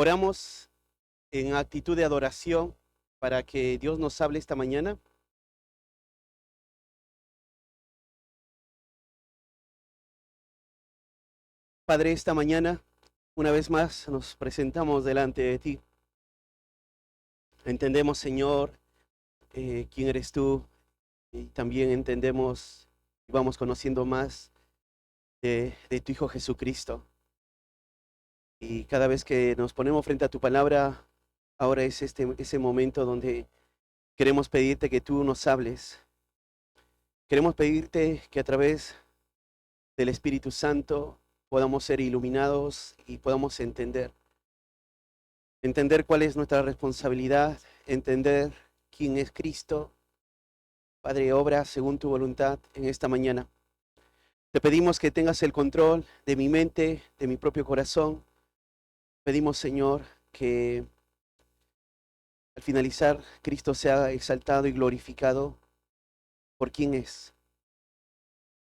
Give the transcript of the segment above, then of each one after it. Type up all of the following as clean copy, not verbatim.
Oramos en actitud de adoración para que Dios nos hable esta mañana. Padre, esta mañana, una vez más, nos presentamos delante de ti. Entendemos, Señor, quién eres tú, y también entendemos y vamos conociendo más de tu Hijo Jesucristo. Y cada vez que nos ponemos frente a tu palabra, ahora es ese momento donde queremos pedirte que tú nos hables. Queremos pedirte que a través del Espíritu Santo podamos ser iluminados y podamos entender cuál es nuestra responsabilidad, entender quién es Cristo. Padre, obra según tu voluntad en esta mañana. Te pedimos que tengas el control de mi mente, de mi propio corazón. Pedimos, Señor, que al finalizar Cristo sea exaltado y glorificado por quien es.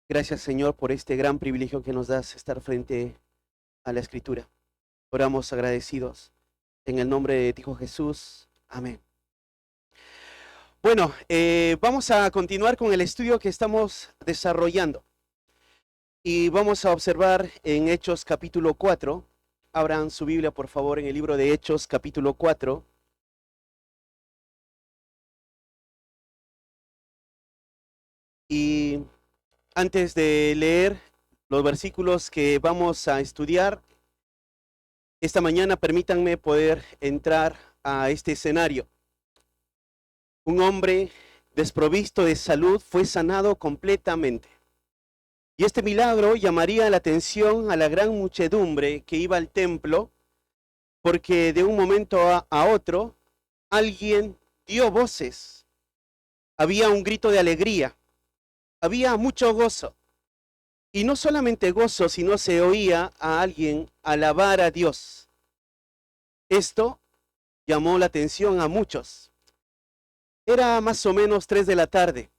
Gracias, Señor, por este gran privilegio que nos das estar frente a la Escritura. Oramos agradecidos. En el nombre de Hijo Jesús. Amén. Bueno, vamos a continuar con el estudio que estamos desarrollando. Y vamos a observar en Hechos capítulo 4. Abran su Biblia, por favor, en el libro de Hechos capítulo 4. Y antes de leer los versículos que vamos a estudiar esta mañana, permítanme poder entrar a este escenario. Un hombre desprovisto de salud fue sanado completamente. Y este milagro llamaría la atención a la gran muchedumbre que iba al templo, porque de un momento a otro alguien dio voces. Había un grito de alegría, había mucho gozo. Y no solamente gozo, sino se oía a alguien alabar a Dios. Esto llamó la atención a muchos. Era más o menos 3 de la tarde,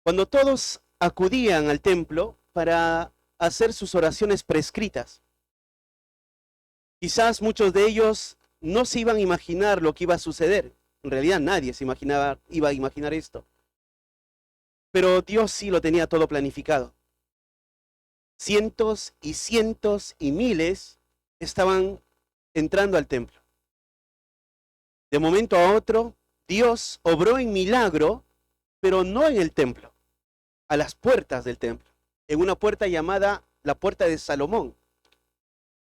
cuando todos acudían al templo para hacer sus oraciones prescritas. Quizás muchos de ellos no se iban a imaginar lo que iba a suceder. En realidad nadie iba a imaginar esto. Pero Dios sí lo tenía todo planificado. Cientos y miles estaban entrando al templo. De momento a otro, Dios obró en milagro, pero no en el templo, a las puertas del templo, en una puerta llamada la puerta de Salomón,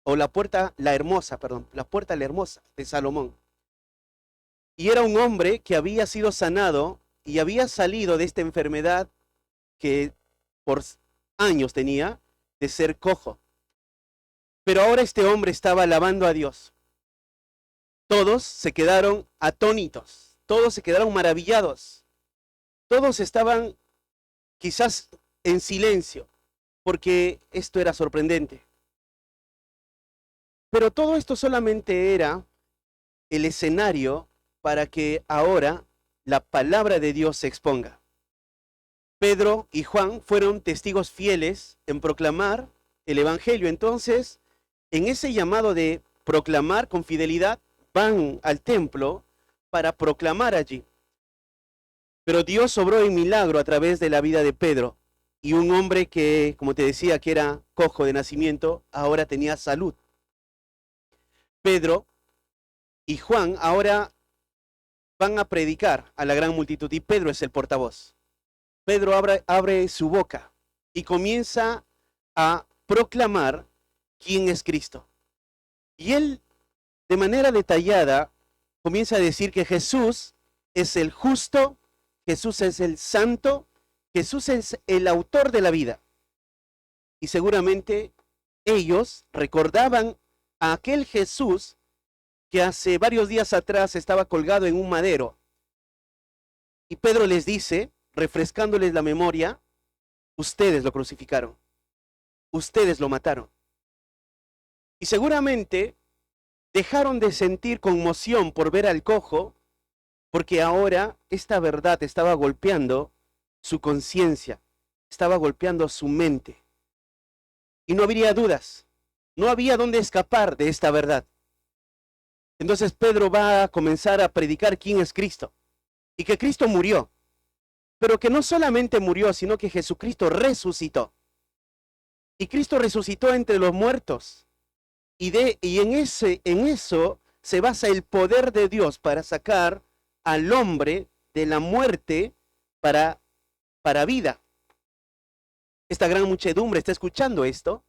o la puerta la hermosa de Salomón. Y era un hombre que había sido sanado y había salido de esta enfermedad que por años tenía, de ser cojo. Pero ahora este hombre estaba alabando a Dios. Todos se quedaron atónitos, todos se quedaron maravillados. Todos estaban quizás en silencio, porque esto era sorprendente. Pero todo esto solamente era el escenario para que ahora la palabra de Dios se exponga. Pedro y Juan fueron testigos fieles en proclamar el Evangelio. Entonces, en ese llamado de proclamar con fidelidad, van al templo para proclamar allí. Pero Dios obró en milagro a través de la vida de Pedro. Y un hombre que, como te decía, que era cojo de nacimiento, ahora tenía salud. Pedro y Juan ahora van a predicar a la gran multitud y Pedro es el portavoz. Pedro abre su boca y comienza a proclamar quién es Cristo. Y él, de manera detallada, comienza a decir que Jesús es el justo, Jesús es el santo, Jesús es el autor de la vida. Y seguramente ellos recordaban a aquel Jesús que hace varios días atrás estaba colgado en un madero. Y Pedro les dice, refrescándoles la memoria, ustedes lo crucificaron, ustedes lo mataron. Y seguramente dejaron de sentir conmoción por ver al cojo, porque ahora esta verdad estaba golpeando su conciencia, estaba golpeando su mente. Y no habría dudas, no había dónde escapar de esta verdad. Entonces Pedro va a comenzar a predicar quién es Cristo y que Cristo murió, pero que no solamente murió, sino que Jesucristo resucitó. Y Cristo resucitó entre los muertos. Y en eso se basa el poder de Dios para sacar al hombre de la muerte para vida. Esta gran muchedumbre está escuchando esto.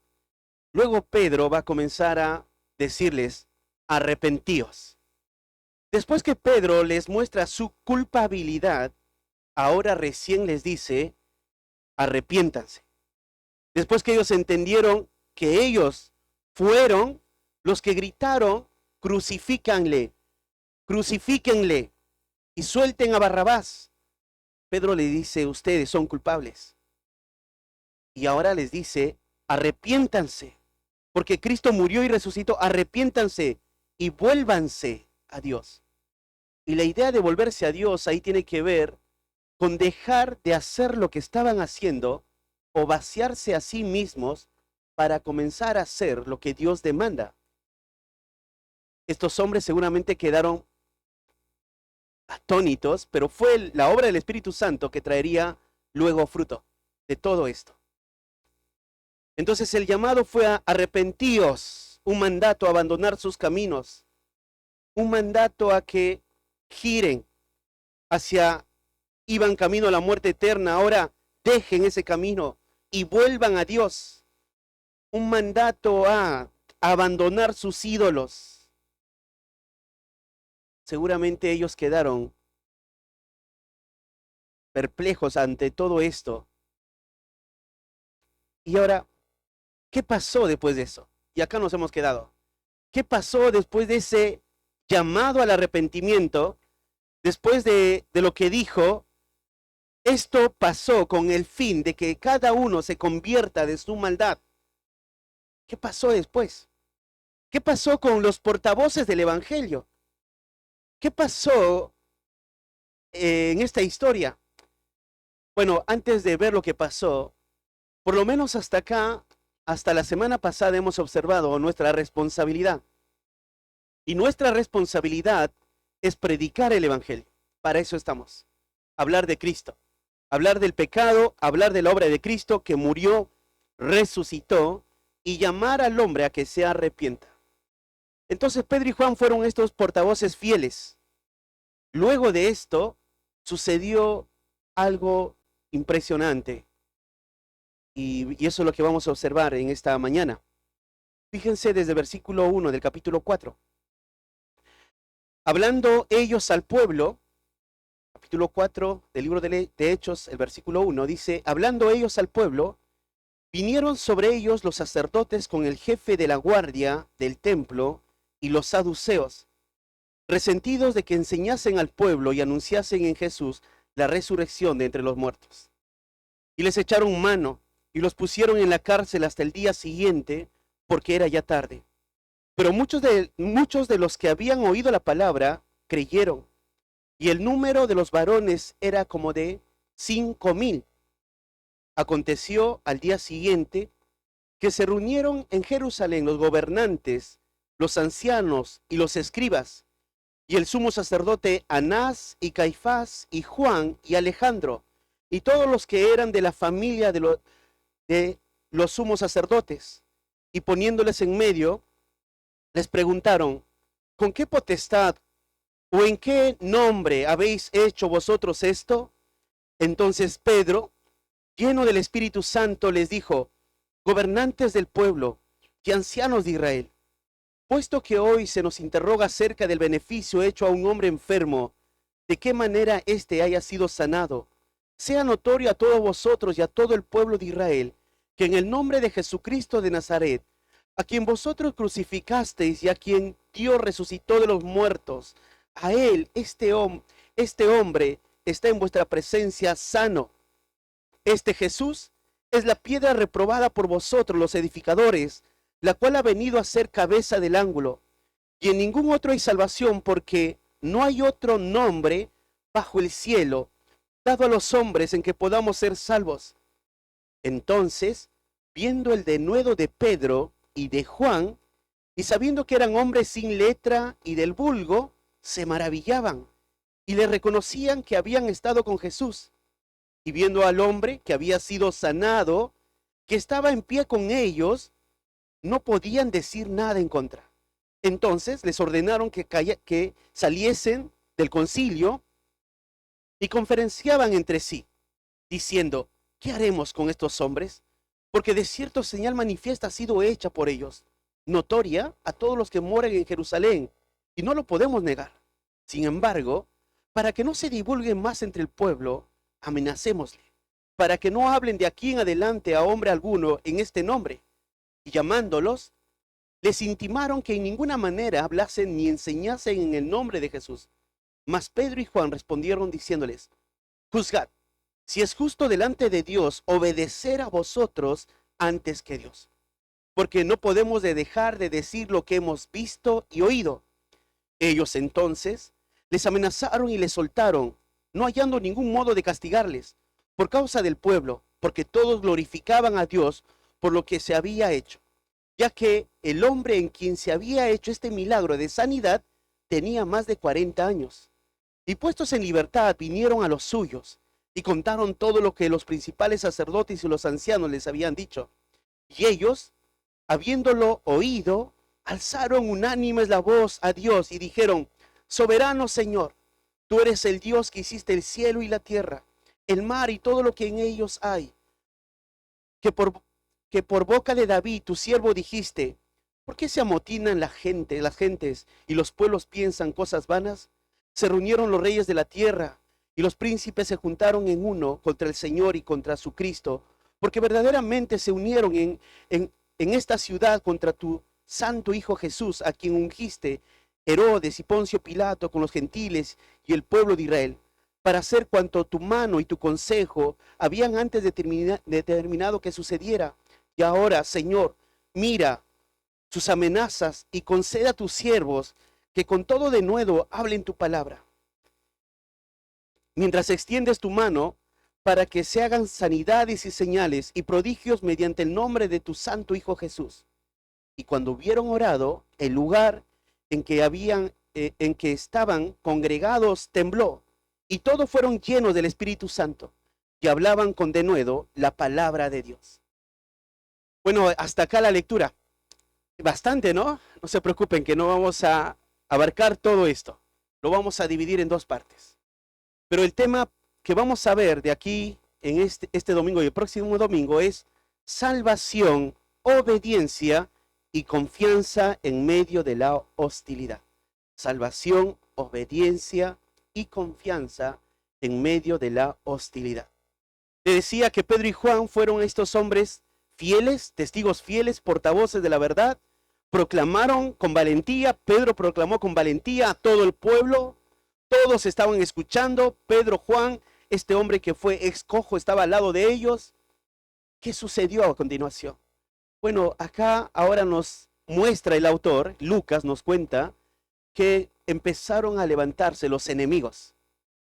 Luego Pedro va a comenzar a decirles, arrepentíos. Después que Pedro les muestra su culpabilidad, ahora recién les dice, arrepiéntanse. Después que ellos entendieron que ellos fueron los que gritaron, crucifícanle, crucifíquenle y suelten a Barrabás. Pedro le dice, ustedes son culpables. Y ahora les dice, arrepiéntanse, porque Cristo murió y resucitó, arrepiéntanse y vuélvanse a Dios. Y la idea de volverse a Dios ahí tiene que ver con dejar de hacer lo que estaban haciendo o vaciarse a sí mismos para comenzar a hacer lo que Dios demanda. Estos hombres seguramente quedaron atónitos, pero fue la obra del Espíritu Santo que traería luego fruto de todo esto. Entonces el llamado fue a arrepentíos, un mandato a abandonar sus caminos, un mandato a que giren iban camino a la muerte eterna, ahora dejen ese camino y vuelvan a Dios. Un mandato a abandonar sus ídolos. Seguramente ellos quedaron perplejos ante todo esto. Y ahora, ¿qué pasó después de eso? Y acá nos hemos quedado. ¿Qué pasó después de ese llamado al arrepentimiento? Después de lo que dijo, esto pasó con el fin de que cada uno se convierta de su maldad. ¿Qué pasó después? ¿Qué pasó con los portavoces del Evangelio? ¿Qué pasó en esta historia? Bueno, antes de ver lo que pasó, por lo menos hasta acá, hasta la semana pasada hemos observado nuestra responsabilidad. Y nuestra responsabilidad es predicar el Evangelio. Para eso estamos. Hablar de Cristo. Hablar del pecado, hablar de la obra de Cristo que murió, resucitó y llamar al hombre a que se arrepienta. Entonces Pedro y Juan fueron estos portavoces fieles. Luego de esto sucedió algo impresionante. Y eso es lo que vamos a observar en esta mañana. Fíjense desde el versículo 1 del capítulo 4. Hablando ellos al pueblo, capítulo 4 del libro de Hechos, el versículo 1, dice, hablando ellos al pueblo, vinieron sobre ellos los sacerdotes con el jefe de la guardia del templo y los saduceos, resentidos de que enseñasen al pueblo y anunciasen en Jesús la resurrección de entre los muertos. Y les echaron mano y los pusieron en la cárcel hasta el día siguiente, porque era ya tarde. Pero muchos de los que habían oído la palabra creyeron, y el número de los varones era como de 5,000. Aconteció al día siguiente que se reunieron en Jerusalén los gobernantes, los ancianos y los escribas, y el sumo sacerdote Anás y Caifás y Juan y Alejandro, y todos los que eran de la familia de los sumos sacerdotes. Y poniéndoles en medio, les preguntaron, ¿con qué potestad o en qué nombre habéis hecho vosotros esto? Entonces Pedro, lleno del Espíritu Santo, les dijo, gobernantes del pueblo y ancianos de Israel, puesto que hoy se nos interroga acerca del beneficio hecho a un hombre enfermo, de qué manera éste haya sido sanado, sea notorio a todos vosotros y a todo el pueblo de Israel, que en el nombre de Jesucristo de Nazaret, a quien vosotros crucificasteis y a quien Dios resucitó de los muertos, a él, este hombre, está en vuestra presencia sano. Este Jesús es la piedra reprobada por vosotros los edificadores, la cual ha venido a ser cabeza del ángulo. Y en ningún otro hay salvación, porque no hay otro nombre bajo el cielo dado a los hombres en que podamos ser salvos. Entonces, viendo el denuedo de Pedro y de Juan, Y sabiendo que eran hombres sin letra y del vulgo, se maravillaban y le reconocían que habían estado con Jesús. Y viendo al hombre que había sido sanado, que estaba en pie con ellos, no podían decir nada en contra. Entonces les ordenaron que saliesen del concilio y conferenciaban entre sí, diciendo: ¿qué haremos con estos hombres? Porque de cierto señal manifiesta ha sido hecha por ellos, notoria a todos los que moran en Jerusalén, y no lo podemos negar. Sin embargo, para que no se divulgue más entre el pueblo, amenacémosle, para que no hablen de aquí en adelante a hombre alguno en este nombre. Y llamándolos, les intimaron que en ninguna manera hablasen ni enseñasen en el nombre de Jesús. Mas Pedro y Juan respondieron diciéndoles: juzgad si es justo delante de Dios obedecer a vosotros antes que Dios. Porque no podemos dejar de decir lo que hemos visto y oído. Ellos entonces les amenazaron y les soltaron, no hallando ningún modo de castigarles, por causa del pueblo, porque todos glorificaban a Dios por lo que se había hecho, ya que el hombre en quien se había hecho este milagro de sanidad tenía más de 40 años. Y puestos en libertad vinieron a los suyos, y contaron todo lo que los principales sacerdotes y los ancianos les habían dicho. Y ellos, habiéndolo oído, alzaron unánimes la voz a Dios y dijeron: soberano Señor, tú eres el Dios que hiciste el cielo y la tierra, el mar y todo lo que en ellos hay. Que por boca de David, tu siervo, dijiste: ¿por qué se amotinan las gentes y los pueblos piensan cosas vanas? Se reunieron los reyes de la tierra y los príncipes se juntaron en uno contra el Señor y contra su Cristo, porque verdaderamente se unieron en esta ciudad contra tu santo Hijo Jesús, a quien ungiste Herodes y Poncio Pilato con los gentiles y el pueblo de Israel, para hacer cuanto tu mano y tu consejo habían antes determinado que sucediera. Y ahora, Señor, mira sus amenazas y conceda a tus siervos que con todo denuedo hablen tu palabra. Mientras extiendes tu mano para que se hagan sanidades y señales y prodigios mediante el nombre de tu santo Hijo Jesús. Y cuando hubieron orado, el lugar en que estaban congregados tembló, y todos fueron llenos del Espíritu Santo y hablaban con denuedo la palabra de Dios. Bueno, hasta acá la lectura. Bastante, ¿no? No se preocupen que no vamos a abarcar todo esto. Lo vamos a dividir en dos partes. Pero el tema que vamos a ver de aquí en este domingo y el próximo domingo es salvación, obediencia y confianza en medio de la hostilidad. Salvación, obediencia y confianza en medio de la hostilidad. Te decía que Pedro y Juan fueron estos hombres fieles, testigos fieles, portavoces de la verdad. Proclamaron con valentía, Pedro proclamó con valentía a todo el pueblo. Todos estaban escuchando. Pedro, Juan, este hombre que fue ex cojo, estaba al lado de ellos. ¿Qué sucedió a continuación? Bueno, acá ahora nos muestra el autor, Lucas nos cuenta que empezaron a levantarse los enemigos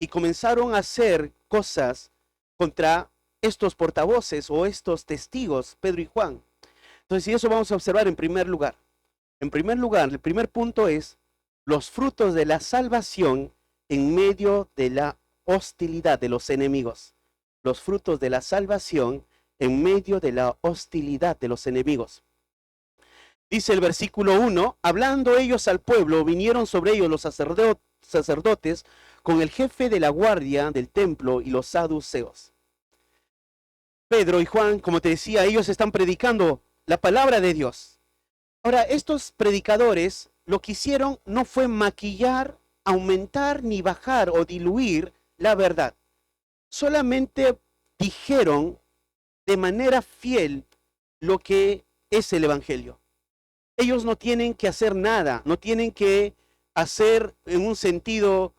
y comenzaron a hacer cosas contra estos portavoces o estos testigos, Pedro y Juan. Entonces, y eso vamos a observar en primer lugar. En primer lugar, el primer punto es los frutos de la salvación en medio de la hostilidad de los enemigos. Los frutos de la salvación en medio de la hostilidad de los enemigos. Dice el versículo 1, hablando ellos al pueblo, vinieron sobre ellos los sacerdotes con el jefe de la guardia del templo y los saduceos. Pedro y Juan, como te decía, ellos están predicando la palabra de Dios. Ahora, estos predicadores lo que hicieron no fue maquillar, aumentar, ni bajar o diluir la verdad. Solamente dijeron de manera fiel lo que es el evangelio. Ellos no tienen que hacer nada, no tienen que hacer en un sentido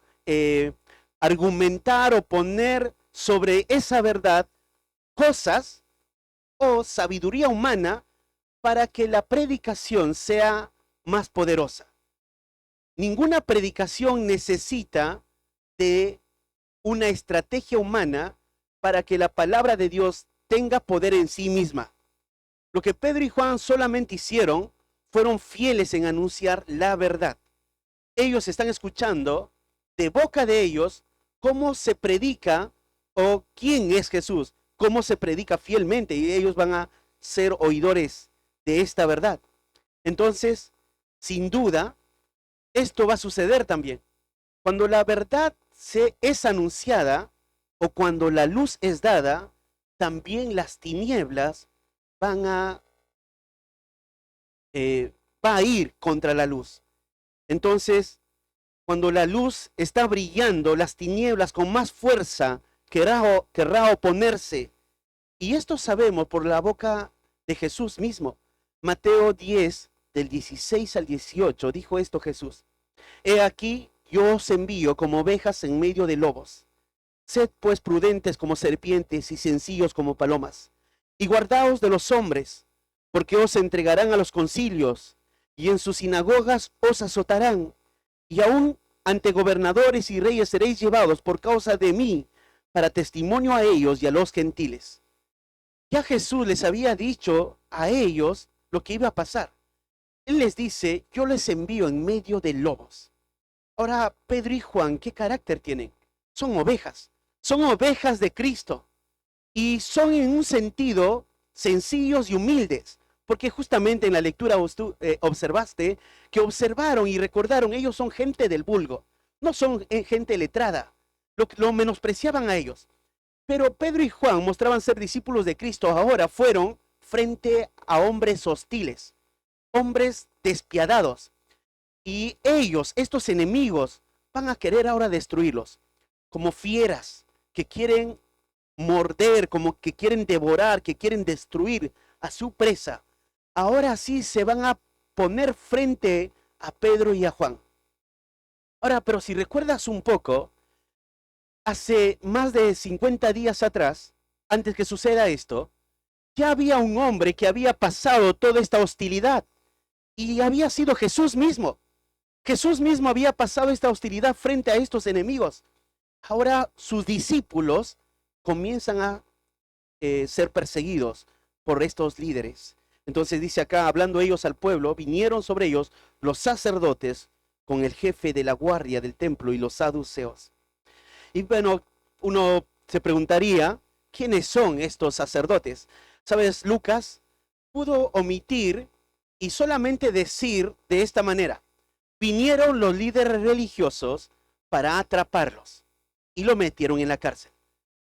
argumentar o poner sobre esa verdad cosas o sabiduría humana para que la predicación sea más poderosa. Ninguna predicación necesita de una estrategia humana para que la palabra de Dios tenga poder en sí misma. Lo que Pedro y Juan solamente hicieron fueron fieles en anunciar la verdad. Ellos están escuchando de boca de ellos cómo se predica o quién es Jesús, cómo se predica fielmente, y ellos van a ser oidores de esta verdad. Entonces, sin duda, esto va a suceder también. Cuando la verdad es anunciada o cuando la luz es dada, también las tinieblas van a, va a ir contra la luz. Entonces, cuando la luz está brillando, las tinieblas con más fuerza querrá oponerse. Y esto sabemos por la boca de Jesús mismo. Mateo 10, del 16 al 18, dijo esto Jesús: He aquí, yo os envío como ovejas en medio de lobos. Sed pues prudentes como serpientes y sencillos como palomas. Y guardaos de los hombres, porque os entregarán a los concilios, y en sus sinagogas os azotarán, y aún ante gobernadores y reyes seréis llevados por causa de mí, para testimonio a ellos y a los gentiles. Ya Jesús les había dicho a ellos lo que iba a pasar. Él les dice: yo les envío en medio de lobos. Ahora, Pedro y Juan, ¿qué carácter tienen? Son ovejas de Cristo. Y son en un sentido sencillos y humildes, porque justamente en la lectura observaste que observaron y recordaron, ellos son gente del vulgo, no son gente letrada, lo menospreciaban a ellos. Pero Pedro y Juan mostraban ser discípulos de Cristo, ahora fueron frente a hombres hostiles, hombres despiadados. Y ellos, estos enemigos, van a querer ahora destruirlos, como fieras que quieren morder, como que quieren devorar, que quieren destruir a su presa. Ahora sí se van a poner frente a Pedro y a Juan. Ahora, pero si recuerdas un poco, hace más de 50 días atrás, antes que suceda esto, ya había un hombre que había pasado toda esta hostilidad y había sido Jesús mismo. Jesús mismo había pasado esta hostilidad frente a estos enemigos. Ahora sus discípulos comienzan a ser perseguidos por estos líderes. Entonces dice acá, hablando ellos al pueblo, vinieron sobre ellos los sacerdotes con el jefe de la guardia del templo y los saduceos. Y bueno, uno se preguntaría, ¿quiénes son estos sacerdotes? ¿Sabes? Lucas pudo omitir y solamente decir de esta manera: vinieron los líderes religiosos para atraparlos y lo metieron en la cárcel.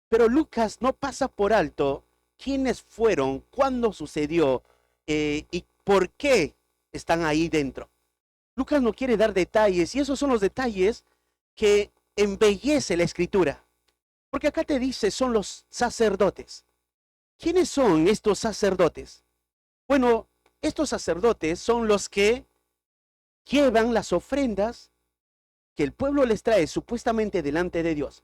Pero Lucas no pasa por alto quiénes fueron, cuándo sucedió y por qué están ahí dentro. Lucas no quiere dar detalles, y esos son los detalles que embellece la escritura. Porque acá te dice, son los sacerdotes. ¿Quiénes son estos sacerdotes? Bueno, estos sacerdotes son los que llevan las ofrendas que el pueblo les trae supuestamente delante de Dios.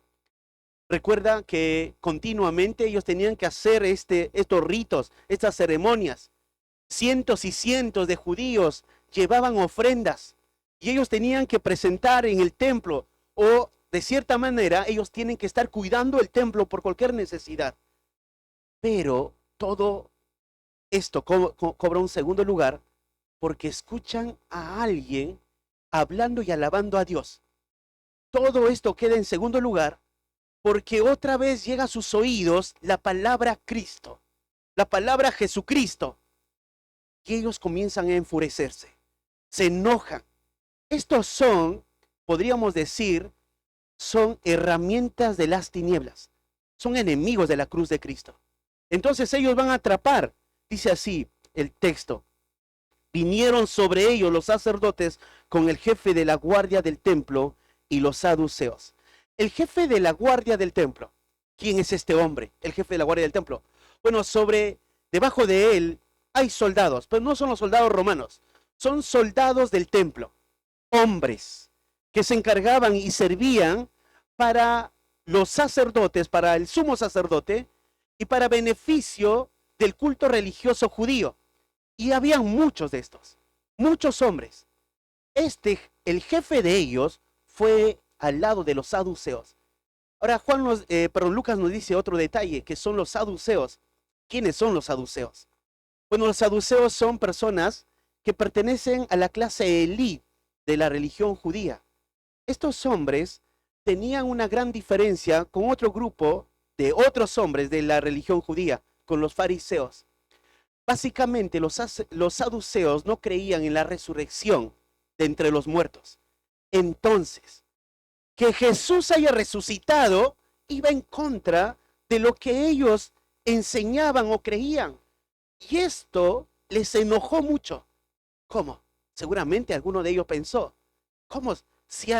Recuerda que continuamente ellos tenían que hacer estos ritos, estas ceremonias. Cientos y cientos de judíos llevaban ofrendas y ellos tenían que presentar en el templo, o de cierta manera ellos tienen que estar cuidando el templo por cualquier necesidad. Pero todo esto cobra un segundo lugar porque escuchan a alguien hablando y alabando a Dios. Todo esto queda en segundo lugar porque otra vez llega a sus oídos la palabra Cristo, la palabra Jesucristo. Y ellos comienzan a enfurecerse, se enojan. Estos son, podríamos decir, son herramientas de las tinieblas. Son enemigos de la cruz de Cristo. Entonces ellos van a atrapar, dice así el texto. Vinieron sobre ellos los sacerdotes con el jefe de la guardia del templo y los saduceos. El jefe de la guardia del templo. ¿Quién es este hombre? El jefe de la guardia del templo. Bueno, debajo de él hay soldados, pero no son los soldados romanos. Son soldados del templo. Hombres que se encargaban y servían para los sacerdotes, para el sumo sacerdote y para beneficio del culto religioso judío. Y habían muchos de estos, muchos hombres. El jefe de ellos fue al lado de los saduceos. Ahora Lucas nos dice otro detalle, que son los saduceos. ¿Quiénes son los saduceos? Bueno, los saduceos son personas que pertenecen a la clase élite de la religión judía. Estos hombres tenían una gran diferencia con otro grupo de otros hombres de la religión judía, con los fariseos. Básicamente, los saduceos no creían en la resurrección de entre los muertos. Entonces, que Jesús haya resucitado iba en contra de lo que ellos enseñaban o creían. Y esto les enojó mucho. ¿Cómo? Seguramente alguno de ellos pensó, ¿cómo si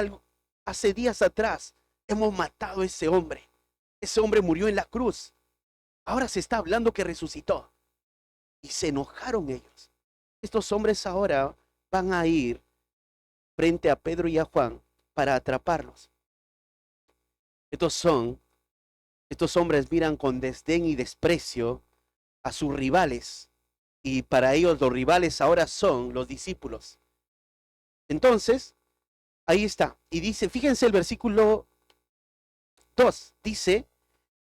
hace días atrás hemos matado a ese hombre? Ese hombre murió en la cruz. Ahora se está hablando que resucitó. Y se enojaron ellos. Estos hombres ahora van a ir frente a Pedro y a Juan para atraparlos. Estos hombres miran con desdén y desprecio a sus rivales. Y para ellos los rivales ahora son los discípulos. Entonces, ahí está. Y dice, fíjense el versículo 2. Dice,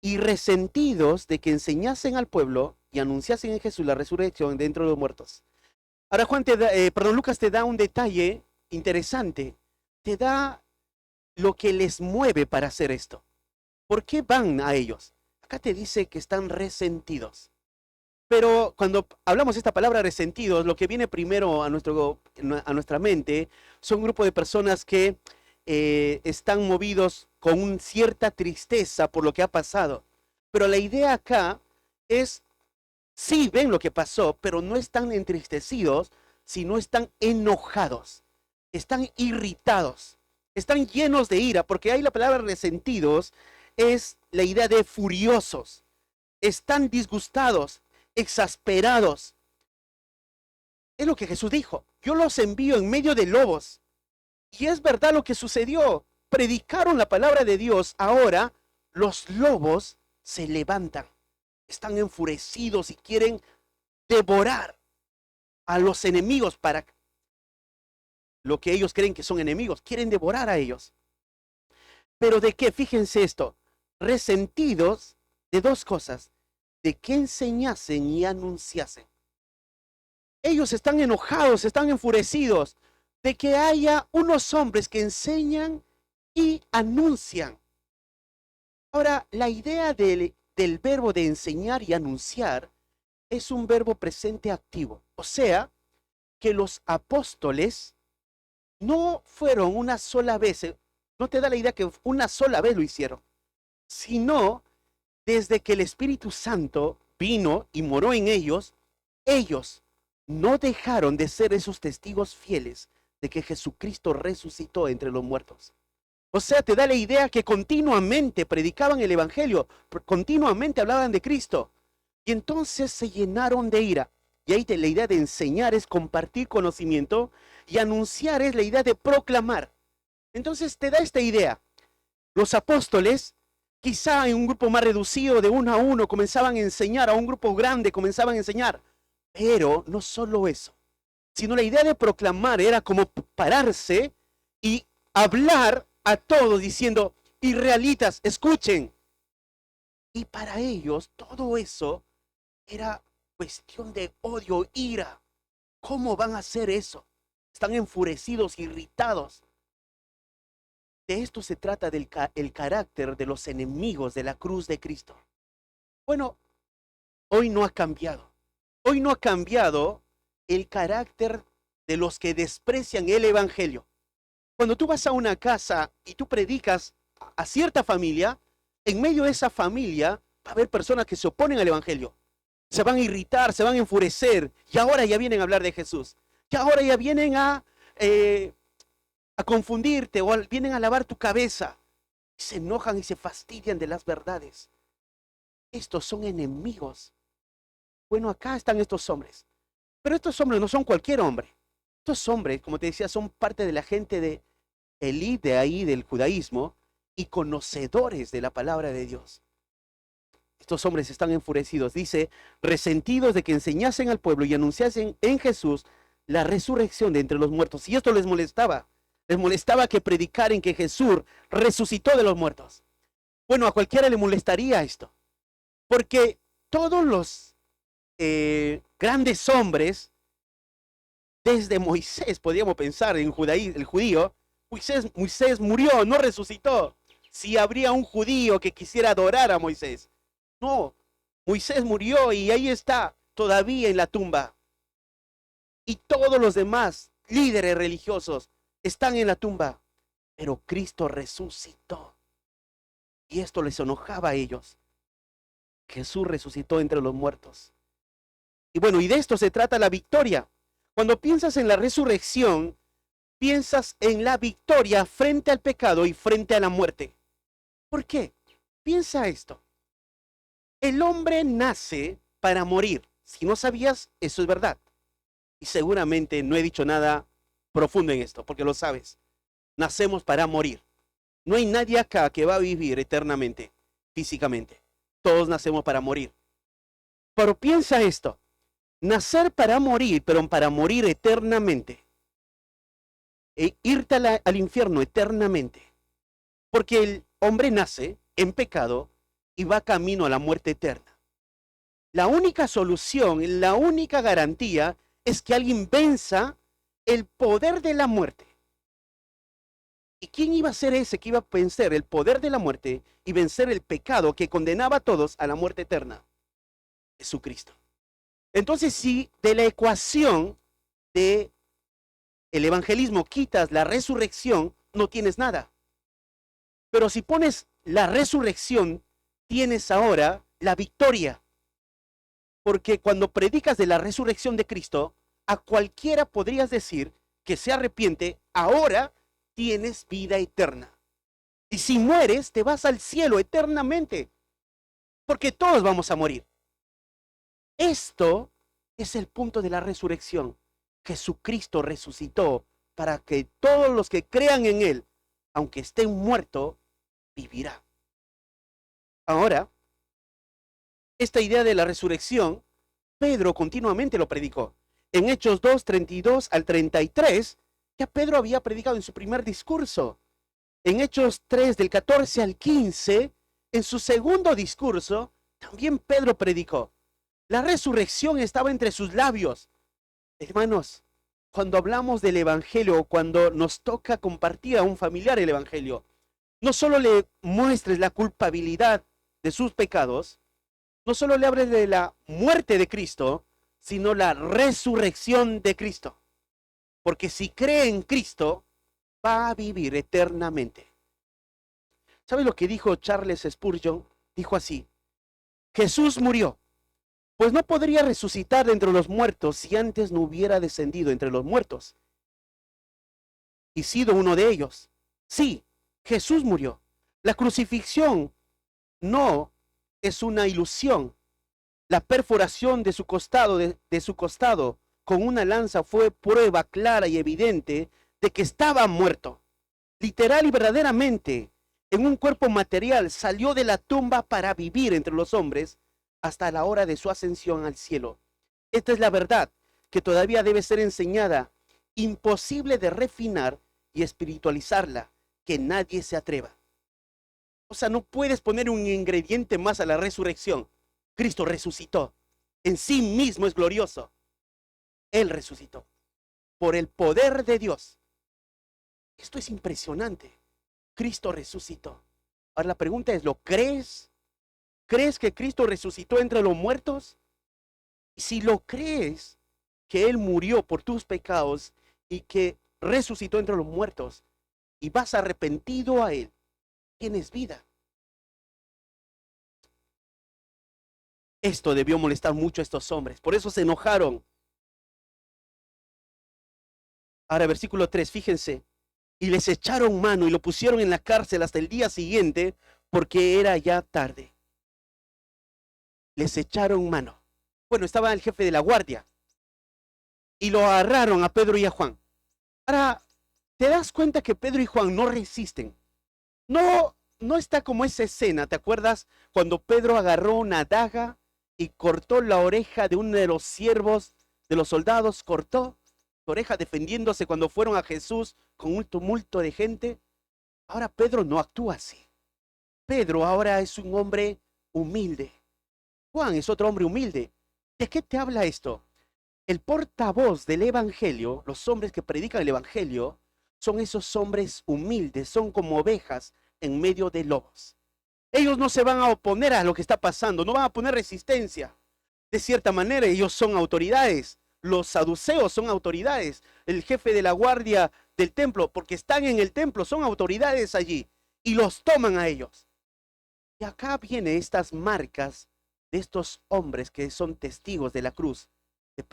y resentidos de que enseñasen al pueblo y anunciasen en Jesús la resurrección de entre los muertos. Ahora Lucas te da un detalle interesante. Te da lo que les mueve para hacer esto. ¿Por qué van a ellos? Acá te dice que están resentidos. Pero cuando hablamos de esta palabra resentidos, lo que viene primero a nuestra mente son un grupo de personas que están movidos con cierta tristeza por lo que ha pasado. Pero la idea acá es, sí ven lo que pasó, pero no están entristecidos, sino están enojados, están irritados, están llenos de ira, porque ahí la palabra resentidos es la idea de furiosos, están disgustados, exasperados. Es lo que Jesús dijo, yo los envío en medio de lobos. Y es verdad lo que sucedió. Predicaron la palabra de Dios. Ahora los lobos se levantan. Están enfurecidos y quieren devorar a los enemigos para lo que ellos creen que son enemigos. Quieren devorar a ellos. ¿Pero de qué? Fíjense esto. Resentidos de dos cosas. De que enseñasen y anunciasen. Ellos están enojados, están enfurecidos de que haya unos hombres que enseñan y anuncian. Ahora, la idea del verbo de enseñar y anunciar es un verbo presente activo. O sea, que los apóstoles no fueron una sola vez, no te da la idea que una sola vez lo hicieron, sino desde que el Espíritu Santo vino y moró en ellos no dejaron de ser esos testigos fieles de que Jesucristo resucitó entre los muertos. O sea, te da la idea que continuamente predicaban el Evangelio, continuamente hablaban de Cristo. Y entonces se llenaron de ira. Y ahí la idea de enseñar es compartir conocimiento y anunciar es la idea de proclamar. Entonces te da esta idea. Los apóstoles, quizá en un grupo más reducido de uno a uno, comenzaban a enseñar, a un grupo grande comenzaban a enseñar. Pero no solo eso, sino la idea de proclamar era como pararse y hablar a todos diciendo, israelitas, escuchen. Y para ellos todo eso era cuestión de odio, ira. ¿Cómo van a hacer eso? Están enfurecidos, irritados. De esto se trata el carácter de los enemigos de la cruz de Cristo. Bueno, hoy no ha cambiado. Hoy no ha cambiado el carácter de los que desprecian el Evangelio. Cuando tú vas a una casa y tú predicas a cierta familia, en medio de esa familia va a haber personas que se oponen al Evangelio. Se van a irritar, se van a enfurecer, y ahora ya vienen a hablar de Jesús. Y ahora ya vienen a confundirte o vienen a lavar tu cabeza. Y se enojan y se fastidian de las verdades. Estos son enemigos. Bueno, acá están estos hombres. Pero estos hombres no son cualquier hombre. Estos hombres, como te decía, son parte de la gente de élite de ahí del judaísmo y conocedores de la palabra de Dios. Estos hombres están enfurecidos, dice, resentidos de que enseñasen al pueblo y anunciasen en Jesús la resurrección de entre los muertos. Y esto les molestaba que predicaran que Jesús resucitó de los muertos. Bueno, a cualquiera le molestaría esto, porque todos los grandes hombres Desde Moisés, podríamos pensar en el judío, Moisés murió, no resucitó. Si habría un judío que quisiera adorar a Moisés. No, Moisés murió y ahí está, todavía en la tumba. Y todos los demás líderes religiosos están en la tumba. Pero Cristo resucitó. Y esto les enojaba a ellos. Jesús resucitó entre los muertos. Y bueno, y de esto se trata la victoria. Cuando piensas en la resurrección, piensas en la victoria frente al pecado y frente a la muerte. ¿Por qué? Piensa esto. El hombre nace para morir. Si no sabías, eso es verdad. Y seguramente no he dicho nada profundo en esto, porque lo sabes. Nacemos para morir. No hay nadie acá que va a vivir eternamente, físicamente. Todos nacemos para morir. Pero piensa esto. Nacer para morir, pero para morir eternamente. E irte al infierno eternamente. Porque el hombre nace en pecado y va camino a la muerte eterna. La única solución, la única garantía es que alguien venza el poder de la muerte. ¿Y quién iba a ser ese que iba a vencer el poder de la muerte y vencer el pecado que condenaba a todos a la muerte eterna? Jesucristo. Entonces, si de la ecuación de el evangelismo quitas la resurrección, no tienes nada. Pero si pones la resurrección, tienes ahora la victoria. Porque cuando predicas de la resurrección de Cristo, a cualquiera podrías decir que se arrepiente, ahora tienes vida eterna. Y si mueres, te vas al cielo eternamente. Porque todos vamos a morir. Esto es el punto de la resurrección. Jesucristo resucitó para que todos los que crean en Él, aunque estén muertos, vivirá. Ahora, esta idea de la resurrección, Pedro continuamente lo predicó. En Hechos 2, 32 al 33, ya Pedro había predicado en su primer discurso. En Hechos 3, del 14 al 15, en su segundo discurso, también Pedro predicó. La resurrección estaba entre sus labios. Hermanos, cuando hablamos del evangelio, cuando nos toca compartir a un familiar el evangelio, no solo le muestres la culpabilidad de sus pecados, no solo le hables de la muerte de Cristo, sino la resurrección de Cristo. Porque si cree en Cristo, va a vivir eternamente. ¿Sabe lo que dijo Charles Spurgeon? Dijo así: Jesús murió, pues no podría resucitar de entre los muertos si antes no hubiera descendido entre los muertos y sido uno de ellos. Sí, Jesús murió. La crucifixión no es una ilusión. La perforación de su costado, con una lanza fue prueba clara y evidente de que estaba muerto. Literal y verdaderamente, en un cuerpo material, salió de la tumba para vivir entre los hombres hasta la hora de su ascensión al cielo. Esta es la verdad que todavía debe ser enseñada, imposible de refinar y espiritualizarla, que nadie se atreva. O sea, no puedes poner un ingrediente más a la resurrección. Cristo resucitó. En sí mismo es glorioso. Él resucitó. Por el poder de Dios. Esto es impresionante. Cristo resucitó. Ahora la pregunta es, ¿lo crees? ¿Crees que Cristo resucitó entre los muertos? Y si lo crees, que Él murió por tus pecados y que resucitó entre los muertos, y vas arrepentido a Él, tienes vida. Esto debió molestar mucho a estos hombres. Por eso se enojaron. Ahora, versículo 3, fíjense. Y les echaron mano y lo pusieron en la cárcel hasta el día siguiente, porque era ya tarde. Les echaron mano. Bueno, estaba el jefe de la guardia. Y lo agarraron a Pedro y a Juan. Ahora, ¿te das cuenta que Pedro y Juan no resisten? No está como esa escena, ¿te acuerdas? Cuando Pedro agarró una daga y cortó la oreja de uno de los siervos de los soldados, cortó su oreja defendiéndose cuando fueron a Jesús con un tumulto de gente. Ahora Pedro no actúa así. Pedro ahora es un hombre humilde. Juan es otro hombre humilde. ¿De qué te habla esto? El portavoz del evangelio, los hombres que predican el evangelio, son esos hombres humildes, son como ovejas en medio de lobos. Ellos no se van a oponer a lo que está pasando, no van a poner resistencia. De cierta manera, ellos son autoridades. Los saduceos son autoridades. El jefe de la guardia del templo, porque están en el templo, son autoridades allí y los toman a ellos. Y acá vienen estas marcas de estos hombres que son testigos de la cruz, de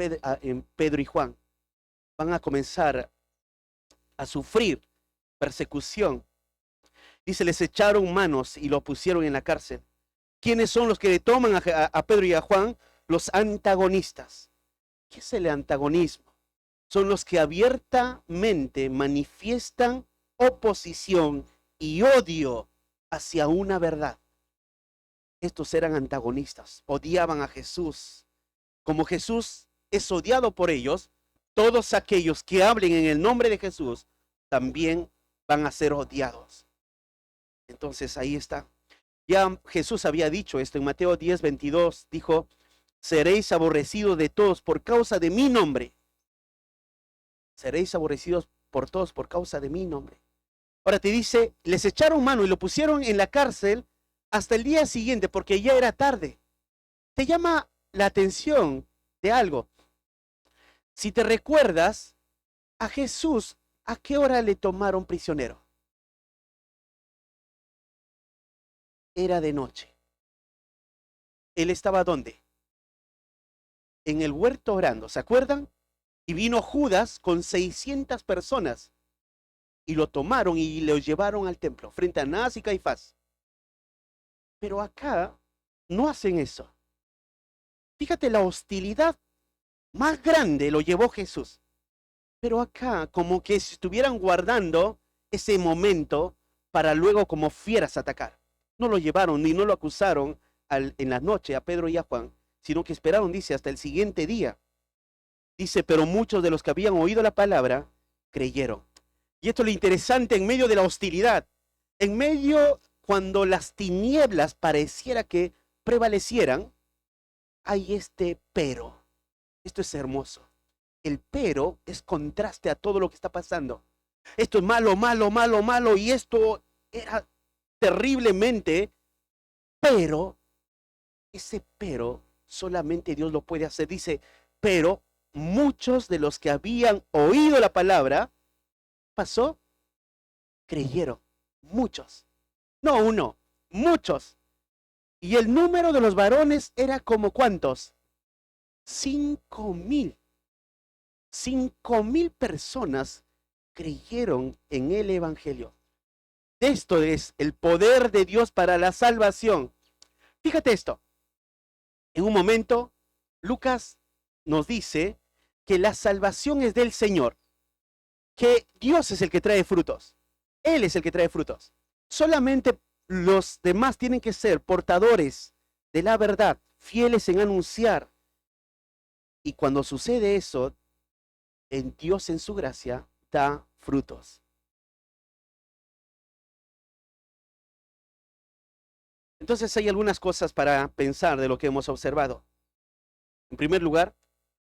Pedro y Juan. Van a comenzar a sufrir persecución. Dice, les echaron manos y lo pusieron en la cárcel. ¿Quiénes son los que toman a Pedro y a Juan? Los antagonistas. ¿Qué es el antagonismo? Son los que abiertamente manifiestan oposición y odio hacia una verdad. Estos eran antagonistas, odiaban a Jesús. Como Jesús es odiado por ellos, todos aquellos que hablen en el nombre de Jesús también van a ser odiados. Entonces ahí está. Ya Jesús había dicho esto en Mateo 10:22, dijo, seréis aborrecidos de todos por causa de mi nombre. Seréis aborrecidos por todos por causa de mi nombre. Ahora te dice, les echaron mano y lo pusieron en la cárcel hasta el día siguiente porque ya era tarde. Te llama la atención de algo. Si te recuerdas, a Jesús, ¿a qué hora le tomaron prisionero? Era de noche. ¿Él estaba dónde? En el huerto orando, ¿se acuerdan? Y vino Judas con 600 personas y lo tomaron y lo llevaron al templo frente a Anás y Caifás. Pero acá no hacen eso. Fíjate, la hostilidad más grande lo llevó Jesús. Pero acá como que estuvieran guardando ese momento para luego como fieras atacar. No lo llevaron ni no lo acusaron en la noche a Pedro y a Juan, sino que esperaron, dice, hasta el siguiente día. Dice, pero muchos de los que habían oído la palabra creyeron. Y esto es lo interesante en medio de la hostilidad, en medio cuando las tinieblas pareciera que prevalecieran, hay este pero. Esto es hermoso. El pero es contraste a todo lo que está pasando. Esto es malo, malo, malo, malo, y esto era terriblemente, pero ese pero solamente Dios lo puede hacer. Dice, pero muchos de los que habían oído la palabra, pasó, creyeron. Muchos. No uno, muchos. Y el número de los varones era como ¿cuántos? 5,000. 5,000 personas creyeron en el Evangelio. Esto es el poder de Dios para la salvación. Fíjate esto. En un momento, Lucas nos dice que la salvación es del Señor, que Dios es el que trae frutos. Él es el que trae frutos. Solamente los demás tienen que ser portadores de la verdad, fieles en anunciar. Y cuando sucede eso, en Dios en su gracia da frutos. Entonces hay algunas cosas para pensar de lo que hemos observado. En primer lugar,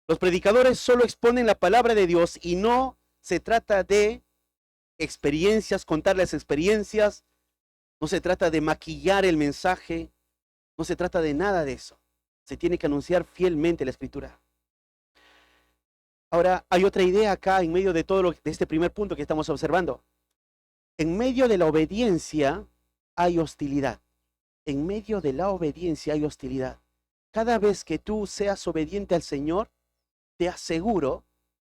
los predicadores solo exponen la palabra de Dios y no se trata de experiencias, contar las experiencias, no se trata de maquillar el mensaje, no se trata de nada de eso. Se tiene que anunciar fielmente la escritura. Ahora, hay otra idea acá en medio de todo de este primer punto que estamos observando. En medio de la obediencia hay hostilidad. En medio de la obediencia hay hostilidad. Cada vez que tú seas obediente al Señor, te aseguro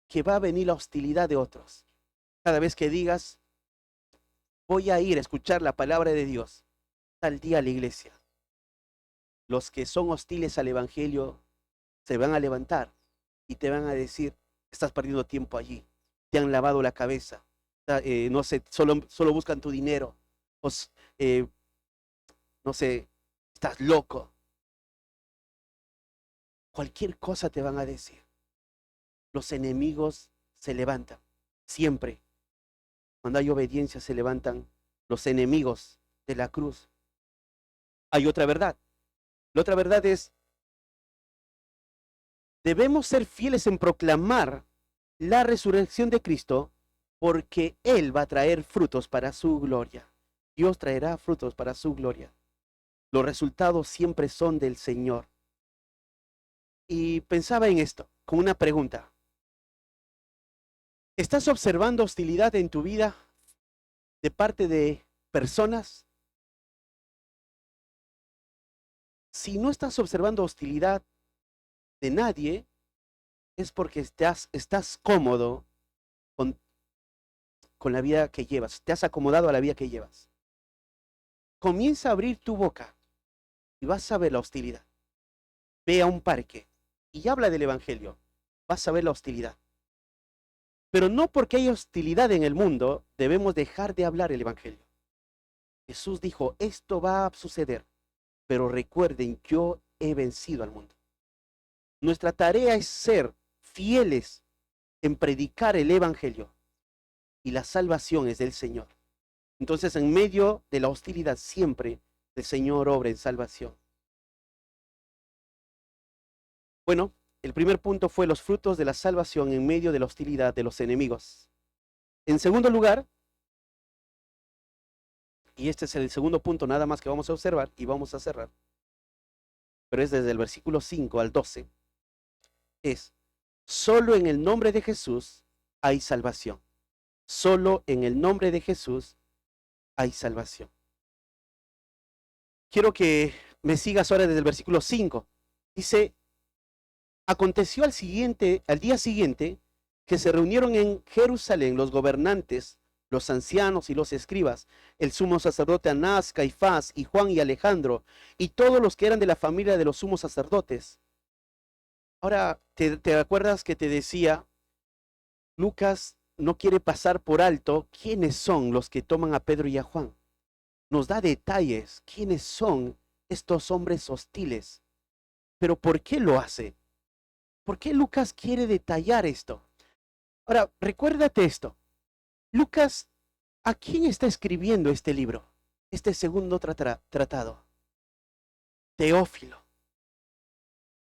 que va a venir la hostilidad de otros. Cada vez que digas, voy a ir a escuchar la palabra de Dios, tal día a la iglesia, los que son hostiles al Evangelio se van a levantar y te van a decir, estás perdiendo tiempo allí, te han lavado la cabeza, no sé, solo buscan tu dinero, no sé, estás loco. Cualquier cosa te van a decir. Los enemigos se levantan, siempre. Cuando hay obediencia se levantan los enemigos de la cruz. Hay otra verdad. La otra verdad es Debemos ser fieles en proclamar la resurrección de Cristo, porque Él va a traer frutos para su gloria. Dios traerá frutos para su gloria. Los resultados siempre son del Señor. Y pensaba en esto, con una pregunta. ¿Estás observando hostilidad en tu vida de parte de personas? Si no estás observando hostilidad de nadie, es porque estás cómodo con la vida que llevas. Te has acomodado a la vida que llevas. Comienza a abrir tu boca y vas a ver la hostilidad. Ve a un parque y habla del Evangelio. Vas a ver la hostilidad. Pero no porque hay hostilidad en el mundo, debemos dejar de hablar el Evangelio. Jesús dijo, esto va a suceder, pero recuerden, yo he vencido al mundo. Nuestra tarea es ser fieles en predicar el Evangelio, y la salvación es del Señor. Entonces, en medio de la hostilidad, siempre el Señor obra en salvación. Bueno, el primer punto fue los frutos de la salvación en medio de la hostilidad de los enemigos. En segundo lugar, y este es el segundo punto nada más que vamos a observar y vamos a cerrar, pero es desde el versículo 5 al 12, es, solo en el nombre de Jesús hay salvación. Solo en el nombre de Jesús hay salvación. Quiero que me sigas ahora desde el versículo 5. Dice, aconteció al día siguiente que se reunieron en Jerusalén los gobernantes, los ancianos y los escribas, el sumo sacerdote Anás, Caifás y Juan y Alejandro, y todos los que eran de la familia de los sumos sacerdotes. Ahora, ¿te acuerdas que te decía, Lucas no quiere pasar por alto quiénes son los que toman a Pedro y a Juan? Nos da detalles, quiénes son estos hombres hostiles. Pero ¿por qué lo hace? ¿Por qué Lucas quiere detallar esto? Ahora, recuérdate esto. Lucas, ¿a quién está escribiendo este libro? Este segundo tratado. Teófilo.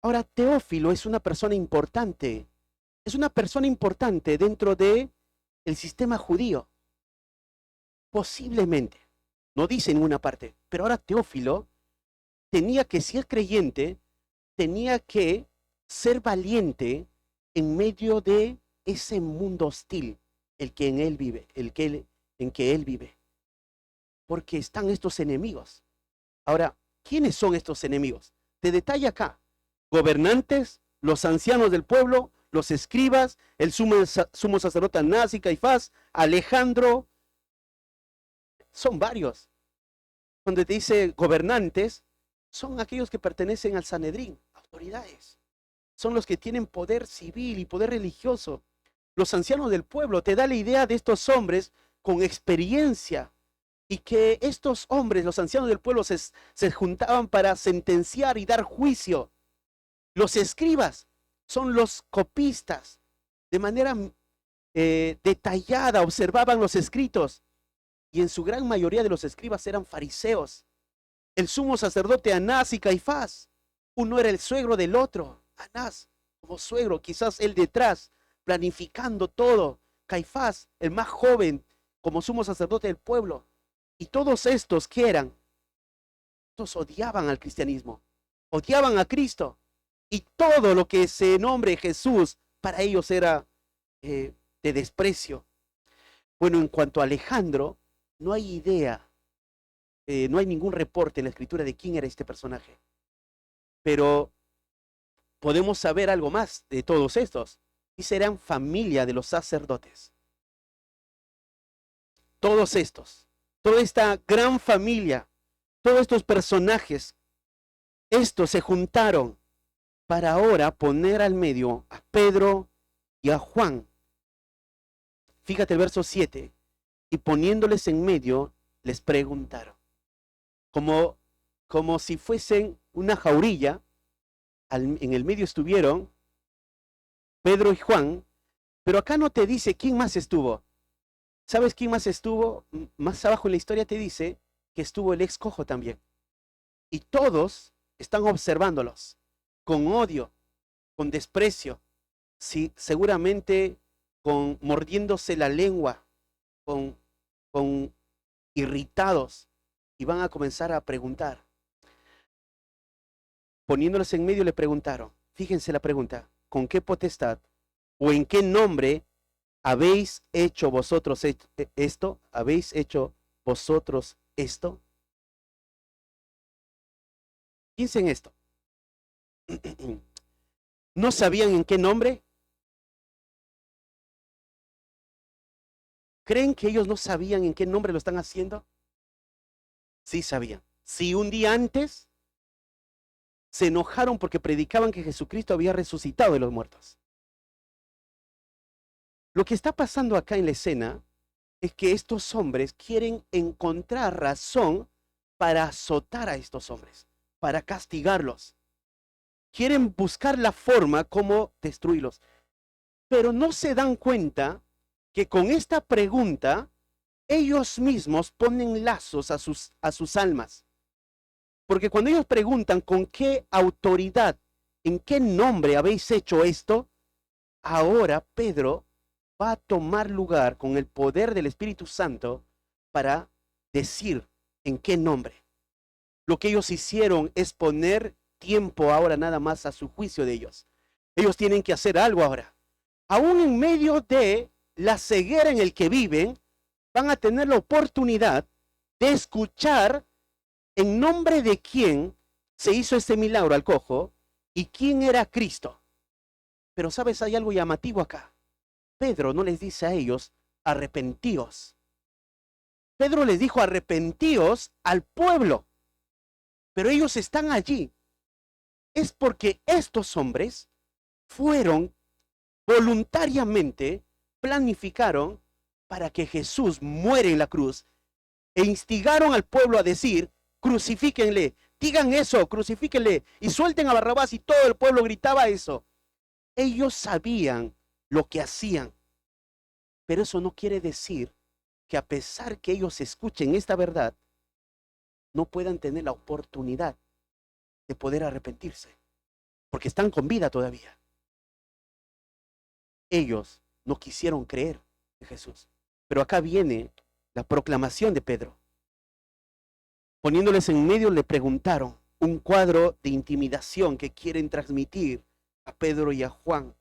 Ahora, Teófilo es una persona importante. Es una persona importante dentro de el sistema judío. Posiblemente. No dice en ninguna parte. Pero ahora Teófilo tenía que ser creyente, tenía que ser valiente en medio de ese mundo hostil, el que en él vive, en que él vive. Porque están estos enemigos. Ahora, ¿quiénes son estos enemigos? Te detalla acá. Gobernantes, los ancianos del pueblo, los escribas, el sumo sacerdote Anás y Caifás, Alejandro. Son varios. Cuando te dice gobernantes, son aquellos que pertenecen al Sanedrín, autoridades. Son los que tienen poder civil y poder religioso. Los ancianos del pueblo, te da la idea de estos hombres con experiencia, y que estos hombres, los ancianos del pueblo, se juntaban para sentenciar y dar juicio. Los escribas son los copistas, de manera detallada observaban los escritos, y en su gran mayoría de los escribas eran fariseos. El sumo sacerdote Anás y Caifás, uno era el suegro del otro. Anás como suegro, quizás él detrás, planificando todo. Caifás, el más joven, como sumo sacerdote del pueblo. Y todos estos, ¿qué eran? Estos odiaban al cristianismo, odiaban a Cristo. Y todo lo que se nombre Jesús, para ellos era de desprecio. Bueno, en cuanto a Alejandro, no hay idea, no hay ningún reporte en la escritura de quién era este personaje. Pero podemos saber algo más de todos estos. Y serán familia de los sacerdotes. Todos estos, toda esta gran familia, todos estos personajes, estos se juntaron para ahora poner al medio a Pedro y a Juan. Fíjate el verso 7. Y poniéndoles en medio, les preguntaron. Como si fuesen una jaulilla, en el medio estuvieron Pedro y Juan, pero acá no te dice quién más estuvo. ¿Sabes quién más estuvo? Más abajo en la historia te dice que estuvo el ex cojo también. Y todos están observándolos con odio. con desprecio, sí, seguramente con mordiéndose la lengua, con irritados, y van a comenzar a preguntar. Poniéndolos en medio le preguntaron, fíjense la pregunta, ¿con qué potestad o en qué nombre habéis hecho vosotros esto? ¿Habéis hecho vosotros esto? Piensen esto. ¿No sabían en qué nombre? ¿Creen que ellos no sabían en qué nombre lo están haciendo? Sí sabían. Si un día antes se enojaron porque predicaban que Jesucristo había resucitado de los muertos. Lo que está pasando acá en la escena es que estos hombres quieren encontrar razón para azotar a estos hombres, para castigarlos. Quieren buscar la forma como destruirlos. Pero no se dan cuenta que con esta pregunta ellos mismos ponen lazos a sus almas. Porque cuando ellos preguntan con qué autoridad, en qué nombre habéis hecho esto, ahora Pedro va a tomar lugar con el poder del Espíritu Santo para decir en qué nombre. Lo que ellos hicieron es poner tiempo ahora nada más a su juicio de ellos. Ellos tienen que hacer algo ahora. Aún en medio de la ceguera en el que viven, van a tener la oportunidad de escuchar en nombre de quién se hizo este milagro al cojo y quién era Cristo. Pero sabes, hay algo llamativo acá. Pedro no les dice a ellos, arrepentíos. Pedro les dijo, arrepentíos al pueblo. Pero ellos están allí. Es porque estos hombres fueron voluntariamente, planificaron para que Jesús muere en la cruz e instigaron al pueblo a decir, crucifíquenle, digan eso, crucifíquenle y suelten a Barrabás, y todo el pueblo gritaba eso. Ellos sabían lo que hacían, pero eso no quiere decir que a pesar que ellos escuchen esta verdad, no puedan tener la oportunidad de poder arrepentirse, porque están con vida todavía. Ellos no quisieron creer en Jesús. Pero acá viene la proclamación de Pedro. Poniéndoles en medio, le preguntaron un cuadro de intimidación que quieren transmitir a Pedro y a Juan.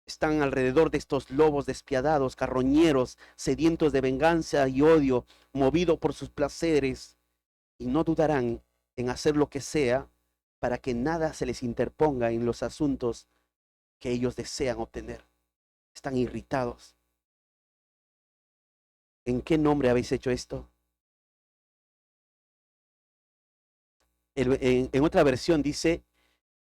Están alrededor de estos lobos despiadados, carroñeros, sedientos de venganza y odio, movidos por sus placeres, y no dudarán en hacer lo que sea para que nada se les interponga en los asuntos que ellos desean obtener. Están irritados. ¿En qué nombre habéis hecho esto? En otra versión dice,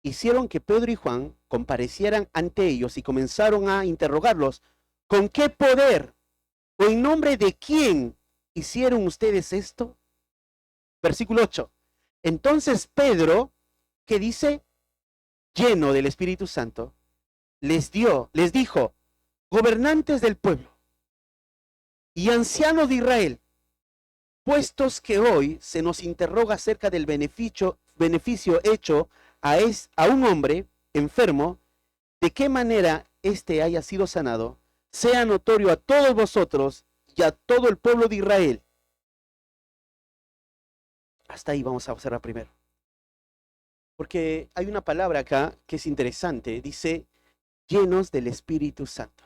hicieron que Pedro y Juan comparecieran ante ellos y comenzaron a interrogarlos. ¿Con qué poder o en nombre de quién hicieron ustedes esto? Versículo 8. Entonces Pedro, que dice, lleno del Espíritu Santo, les dijo, gobernantes del pueblo y ancianos de Israel, puestos que hoy se nos interroga acerca del beneficio hecho a un hombre enfermo, de qué manera éste haya sido sanado, sea notorio a todos vosotros y a todo el pueblo de Israel. Hasta ahí vamos a observar primero. Porque hay una palabra acá que es interesante, dice, llenos del Espíritu Santo.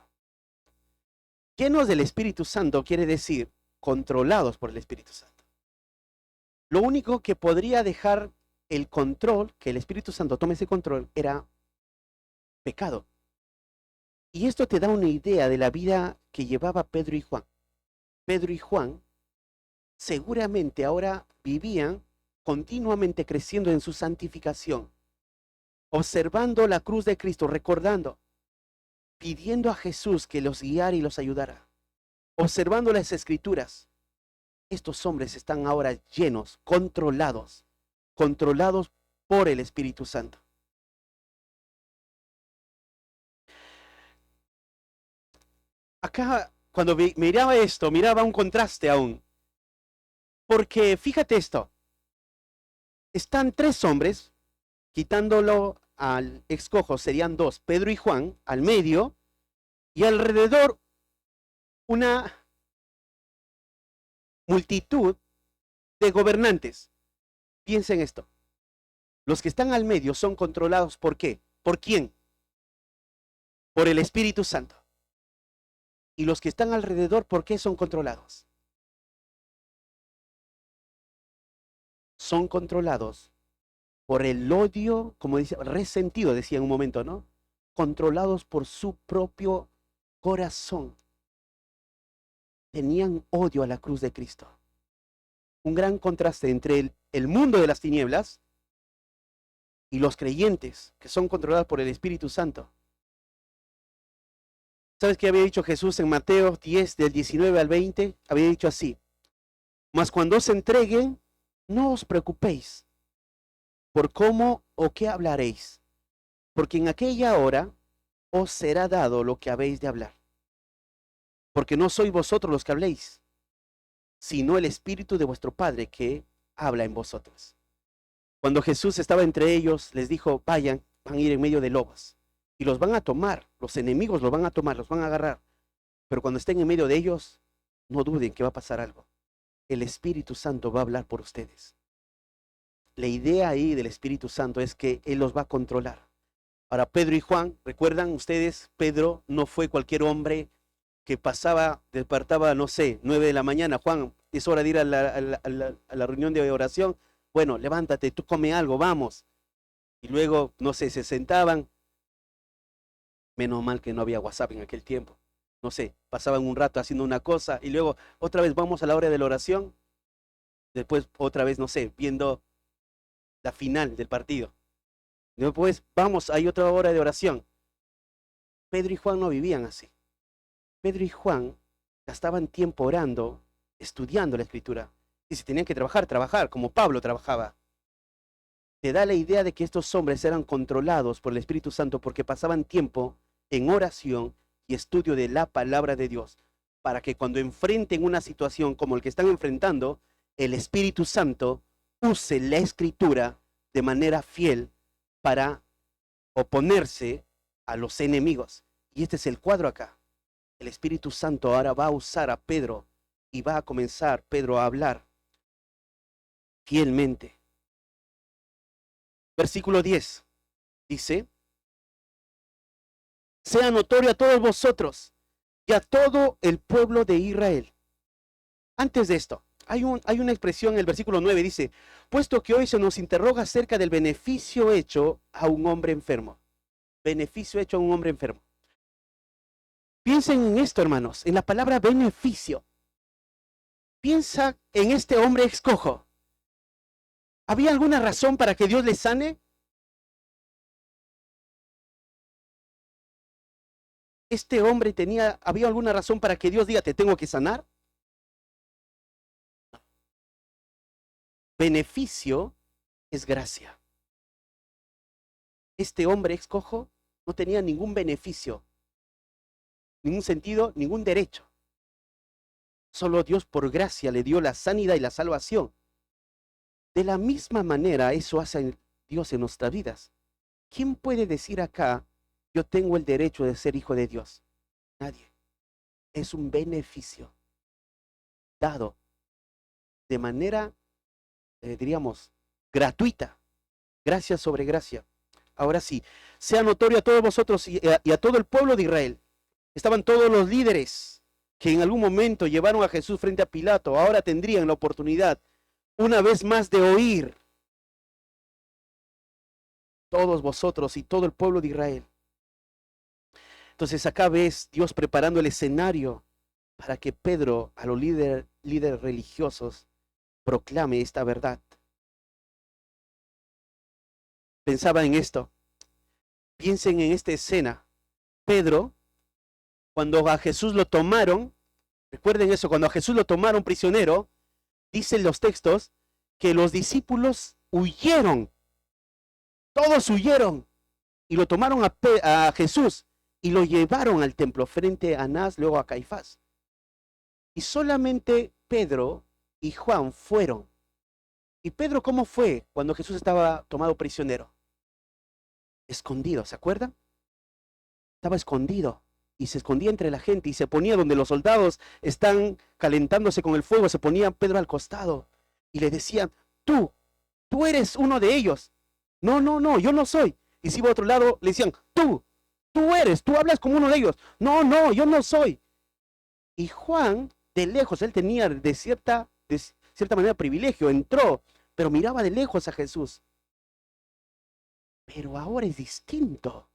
Llenos del Espíritu Santo quiere decir controlados por el Espíritu Santo. Lo único que podría dejar el control, que el Espíritu Santo tome ese control, era pecado. Y esto te da una idea de la vida que llevaba Pedro y Juan. Pedro y Juan seguramente ahora vivían continuamente creciendo en su santificación, observando la cruz de Cristo, recordando, pidiendo a Jesús que los guiara y los ayudara, observando las Escrituras. Estos hombres están ahora llenos, controlados por el Espíritu Santo. Acá, cuando miraba esto, miraba un contraste aún. Porque fíjate esto, están tres hombres, quitándolo al excojo serían dos, Pedro y Juan, al medio, y alrededor una multitud de gobernantes. Piensen esto. Los que están al medio son controlados ¿por qué? ¿Por quién? Por el Espíritu Santo. Y los que están alrededor, ¿por qué son controlados? Son controlados por el odio, como dice, resentido, decía en un momento, ¿no? Controlados por su propio corazón. Tenían odio a la cruz de Cristo. Un gran contraste entre el mundo de las tinieblas y los creyentes que son controlados por el Espíritu Santo. ¿Sabes qué había dicho Jesús en Mateo 10, del 19 al 20? Había dicho así: mas cuando os entreguen, no os preocupéis por cómo o qué hablaréis, porque en aquella hora os será dado lo que habéis de hablar. Porque no sois vosotros los que habléis, sino el Espíritu de vuestro Padre que habla en vosotros. Cuando Jesús estaba entre ellos, les dijo: vayan, van a ir en medio de lobos, y los van a tomar, los enemigos los van a tomar, los van a agarrar. Pero cuando estén en medio de ellos, no duden que va a pasar algo. El Espíritu Santo va a hablar por ustedes. La idea ahí del Espíritu Santo es que Él los va a controlar. Ahora, Pedro y Juan, ¿recuerdan ustedes? Pedro no fue cualquier hombre que pasaba, despertaba, no sé, 9 de la mañana. Juan, es hora de ir a la reunión de oración. Bueno, levántate, tú come algo, vamos. Y luego, no sé, se sentaban. Menos mal que no había WhatsApp en aquel tiempo. No sé, pasaban un rato haciendo una cosa y luego otra vez vamos a la hora de la oración. Después otra vez, no sé, viendo la final del partido. Después vamos, hay otra hora de oración. Pedro y Juan no vivían así. Pedro y Juan gastaban tiempo orando, estudiando la Escritura. Y si tenían que trabajar, trabajar, como Pablo trabajaba. Te da la idea de que estos hombres eran controlados por el Espíritu Santo porque pasaban tiempo en oración y estudio de la palabra de Dios, para que cuando enfrenten una situación como el que están enfrentando, el Espíritu Santo use la Escritura de manera fiel para oponerse a los enemigos. Y este es el cuadro acá. El Espíritu Santo ahora va a usar a Pedro y va a comenzar Pedro a hablar fielmente. Versículo 10 dice: sea notorio a todos vosotros y a todo el pueblo de Israel. Antes de esto, hay una expresión en el versículo 9, dice: puesto que hoy se nos interroga acerca del beneficio hecho a un hombre enfermo. Beneficio hecho a un hombre enfermo. Piensen en esto, hermanos, en la palabra beneficio. Piensa en este hombre excojo. ¿Había alguna razón para que Dios le sane? Este hombre ¿había alguna razón para que Dios diga, te tengo que sanar? Beneficio es gracia. Este hombre excojo no tenía ningún beneficio, ningún sentido, ningún derecho. Solo Dios por gracia le dio la sanidad y la salvación. De la misma manera eso hace Dios en nuestras vidas. ¿Quién puede decir acá, yo tengo el derecho de ser hijo de Dios? Nadie. Es un beneficio dado de manera, diríamos, gratuita. Gracia sobre gracia. Ahora sí, sea notorio a todos vosotros y a todo el pueblo de Israel. Estaban todos los líderes que en algún momento llevaron a Jesús frente a Pilato. Ahora tendrían la oportunidad, una vez más, de oír. Todos vosotros y todo el pueblo de Israel. Entonces acá ves Dios preparando el escenario para que Pedro, a los líderes religiosos, proclame esta verdad. Pensaba en esto. Piensen en esta escena. Pedro, cuando a Jesús lo tomaron, recuerden eso, cuando a Jesús lo tomaron prisionero, dicen los textos que los discípulos huyeron. Todos huyeron y lo tomaron a Jesús y lo llevaron al templo frente a Anás, luego a Caifás. Y solamente Pedro y Juan fueron. ¿Y Pedro cómo fue cuando Jesús estaba tomado prisionero? escondido, ¿se acuerdan? Estaba escondido y se escondía entre la gente y se ponía donde los soldados están calentándose con el fuego, se ponía Pedro al costado y le decían, tú eres uno de ellos. No, no, no, yo no soy. Y si iba a otro lado, le decían, tú hablas como uno de ellos. No, no, yo no soy. Y Juan, de lejos, él tenía de cierta manera privilegio, entró, pero miraba de lejos a Jesús. Pero ahora es distinto.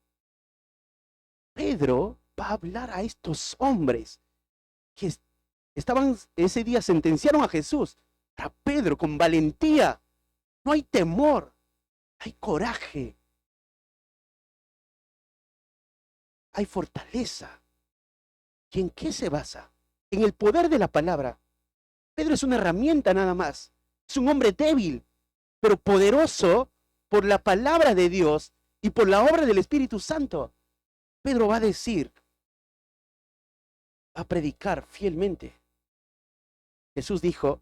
Pedro va a hablar a estos hombres que estaban ese día, sentenciaron a Jesús. A Pedro, con valentía, no hay temor, hay coraje, hay fortaleza. ¿Y en qué se basa? En el poder de la palabra. Pedro es una herramienta nada más. Es un hombre débil, pero poderoso por la palabra de Dios y por la obra del Espíritu Santo. Pedro va a decir, va a predicar fielmente. Jesús dijo,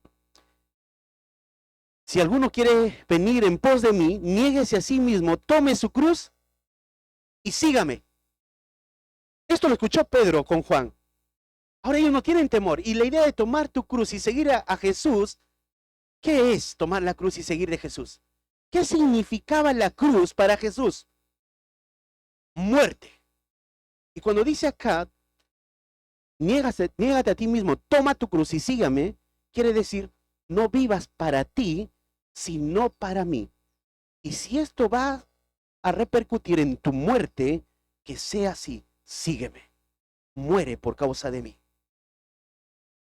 si alguno quiere venir en pos de mí, niéguese a sí mismo, tome su cruz y sígame. Esto lo escuchó Pedro con Juan. Ahora ellos no tienen temor. Y la idea de tomar tu cruz y seguir a Jesús, ¿qué es tomar la cruz y seguir de Jesús? ¿Qué significaba la cruz para Jesús? Muerte. Y cuando dice acá, niégate a ti mismo, toma tu cruz y sígame, quiere decir, no vivas para ti, sino para mí. Y si esto va a repercutir en tu muerte, que sea así, sígueme, muere por causa de mí.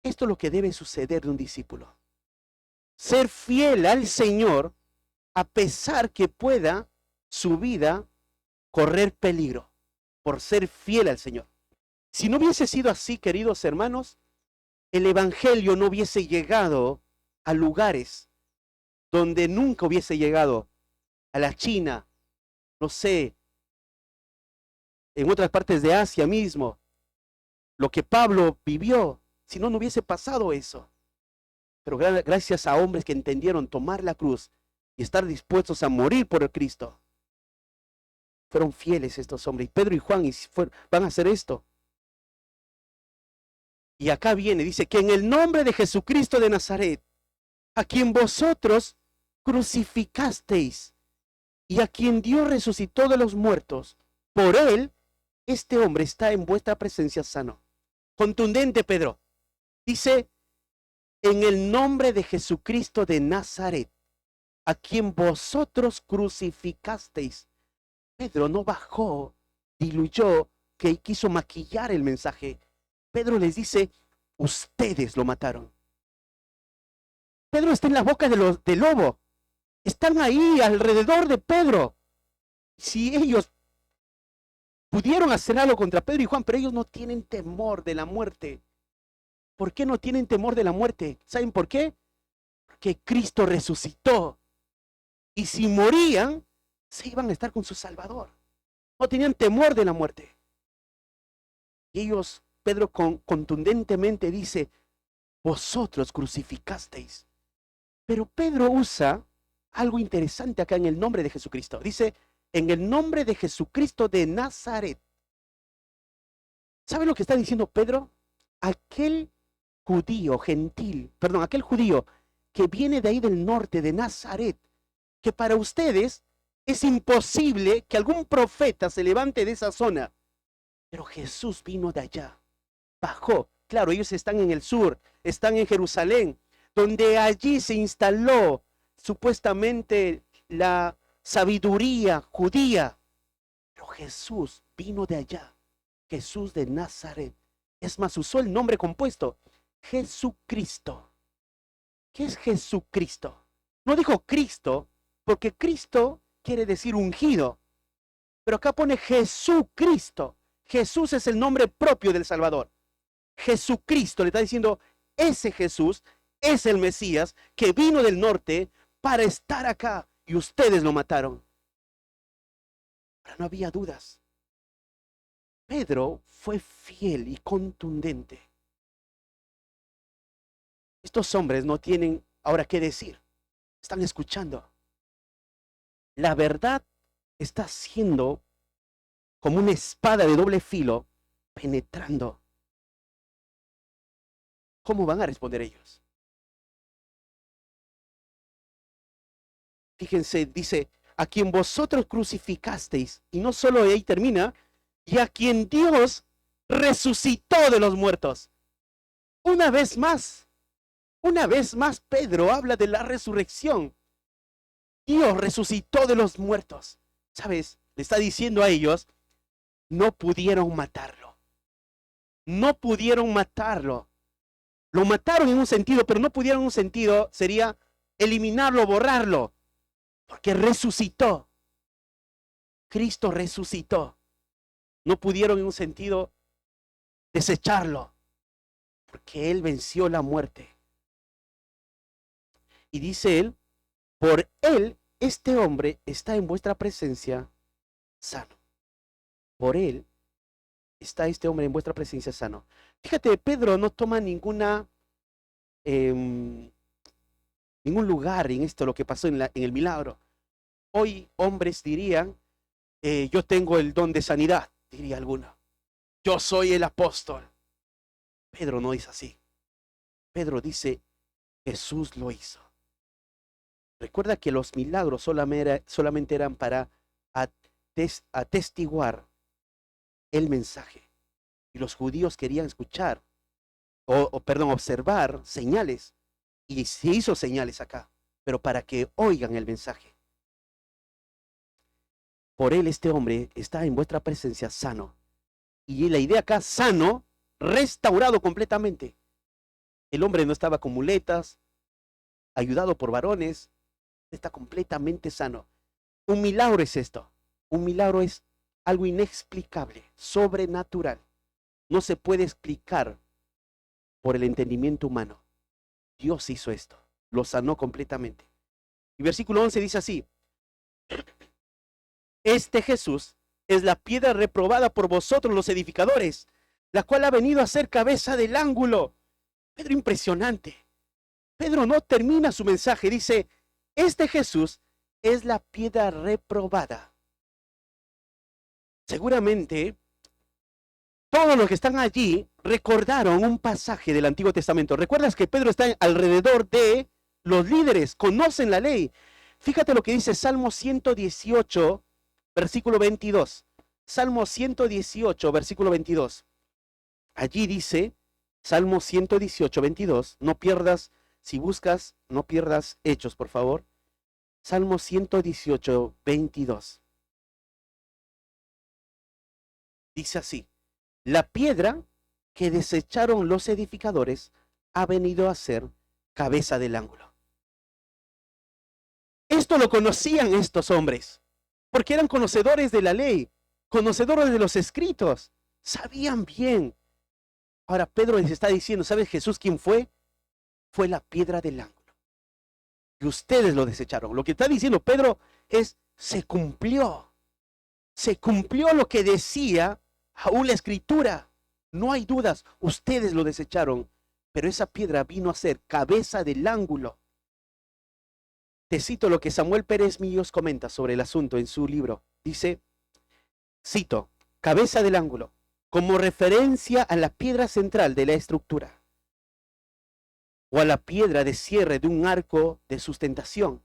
Esto es lo que debe suceder de un discípulo. Ser fiel al Señor a pesar que pueda su vida correr peligro por ser fiel al Señor. Si no hubiese sido así, queridos hermanos, el Evangelio no hubiese llegado a lugares donde nunca hubiese llegado, a la China, no sé, en otras partes de Asia mismo, lo que Pablo vivió, si no, no hubiese pasado eso. Pero gracias a hombres que entendieron tomar la cruz y estar dispuestos a morir por el Cristo, fueron fieles estos hombres. Y Pedro y Juan van a hacer esto. Y acá viene, dice que en el nombre de Jesucristo de Nazaret, a quien vosotros crucificasteis y a quien Dios resucitó de los muertos, por él, este hombre está en vuestra presencia sano. Contundente, Pedro. Dice, en el nombre de Jesucristo de Nazaret, a quien vosotros crucificasteis. Pedro no bajó, diluyó, que quiso maquillar el mensaje. Pedro les dice, ustedes lo mataron. Pedro está en la boca del lobo. Están ahí alrededor de Pedro. Si ellos pudieron hacer algo contra Pedro y Juan, pero ellos no tienen temor de la muerte. ¿Por qué no tienen temor de la muerte? ¿Saben por qué? Porque Cristo resucitó. Y si morían, se iban a estar con su Salvador. No tenían temor de la muerte. Y ellos, Pedro contundentemente dice, vosotros crucificasteis. Pero Pedro usa algo interesante acá en el nombre de Jesucristo. Dice, en el nombre de Jesucristo de Nazaret. ¿Sabe lo que está diciendo Pedro? Aquel aquel judío que viene de ahí del norte, de Nazaret, que para ustedes es imposible que algún profeta se levante de esa zona. Pero Jesús vino de allá, bajó. Claro, ellos están en el sur, están en Jerusalén, donde allí se instaló supuestamente la sabiduría judía. Pero Jesús vino de allá, Jesús de Nazaret. Es más, usó el nombre compuesto, Jesucristo. ¿Qué es Jesucristo? No dijo Cristo, porque Cristo quiere decir ungido. Pero acá pone Jesucristo. Jesús es el nombre propio del Salvador. Jesucristo le está diciendo, ese Jesús es el Mesías que vino del norte para estar acá y ustedes lo mataron. Ahora no había dudas. Pedro fue fiel y contundente. Estos hombres no tienen ahora qué decir. Están escuchando. La verdad está siendo como una espada de doble filo penetrando. ¿Cómo van a responder ellos? Fíjense, dice, a quien vosotros crucificasteis, y no solo ahí termina, y a quien Dios resucitó de los muertos. Una vez más Pedro habla de la resurrección. Dios resucitó de los muertos. ¿Sabes? Le está diciendo a ellos, no pudieron matarlo. No pudieron matarlo. Lo mataron en un sentido, pero no pudieron en un sentido, sería eliminarlo, borrarlo, porque resucitó. Cristo resucitó. No pudieron en un sentido desecharlo, porque Él venció la muerte. Y dice Él, por Él, este hombre está en vuestra presencia sano. Por Él está este hombre en vuestra presencia sano. Fíjate, Pedro no toma ningún lugar en esto, lo que pasó en el milagro. Hoy hombres dirían, yo tengo el don de sanidad, diría alguno. Yo soy el apóstol. Pedro no es así. Pedro dice, Jesús lo hizo. Recuerda que los milagros solamente eran para atestiguar el mensaje. Y los judíos querían escuchar, observar señales. Y se hizo señales acá, pero para que oigan el mensaje. Por Él este hombre está en vuestra presencia sano. Y la idea acá, sano, restaurado completamente. El hombre no estaba con muletas, ayudado por varones, está completamente sano. Un milagro es esto. Un milagro es algo inexplicable, sobrenatural. No se puede explicar por el entendimiento humano. Dios hizo esto, lo sanó completamente. Y versículo 11 dice así, este Jesús es la piedra reprobada por vosotros los edificadores, la cual ha venido a ser cabeza del ángulo. Pedro, impresionante. Pedro no termina su mensaje, dice, este Jesús es la piedra reprobada. Seguramente todos los que están allí recordaron un pasaje del Antiguo Testamento. ¿Recuerdas que Pedro está alrededor de los líderes? Conocen la ley. Fíjate lo que dice Salmo 118, versículo 22. Salmo 118, versículo 22. Allí dice, Salmo 118, 22. No pierdas, si buscas, no pierdas Hechos, por favor. Salmo 118, 22. Dice así. La piedra que desecharon los edificadores ha venido a ser cabeza del ángulo. Esto lo conocían estos hombres, porque eran conocedores de la ley, conocedores de los escritos, sabían bien. Ahora Pedro les está diciendo, ¿sabes Jesús quién fue? Fue la piedra del ángulo. Y ustedes lo desecharon. Lo que está diciendo Pedro es, se cumplió. Se cumplió lo que decía aún la escritura. No hay dudas, ustedes lo desecharon, pero esa piedra vino a ser cabeza del ángulo. Te cito lo que Samuel Pérez Millos comenta sobre el asunto en su libro. Dice, cito, cabeza del ángulo, como referencia a la piedra central de la estructura, o a la piedra de cierre de un arco de sustentación.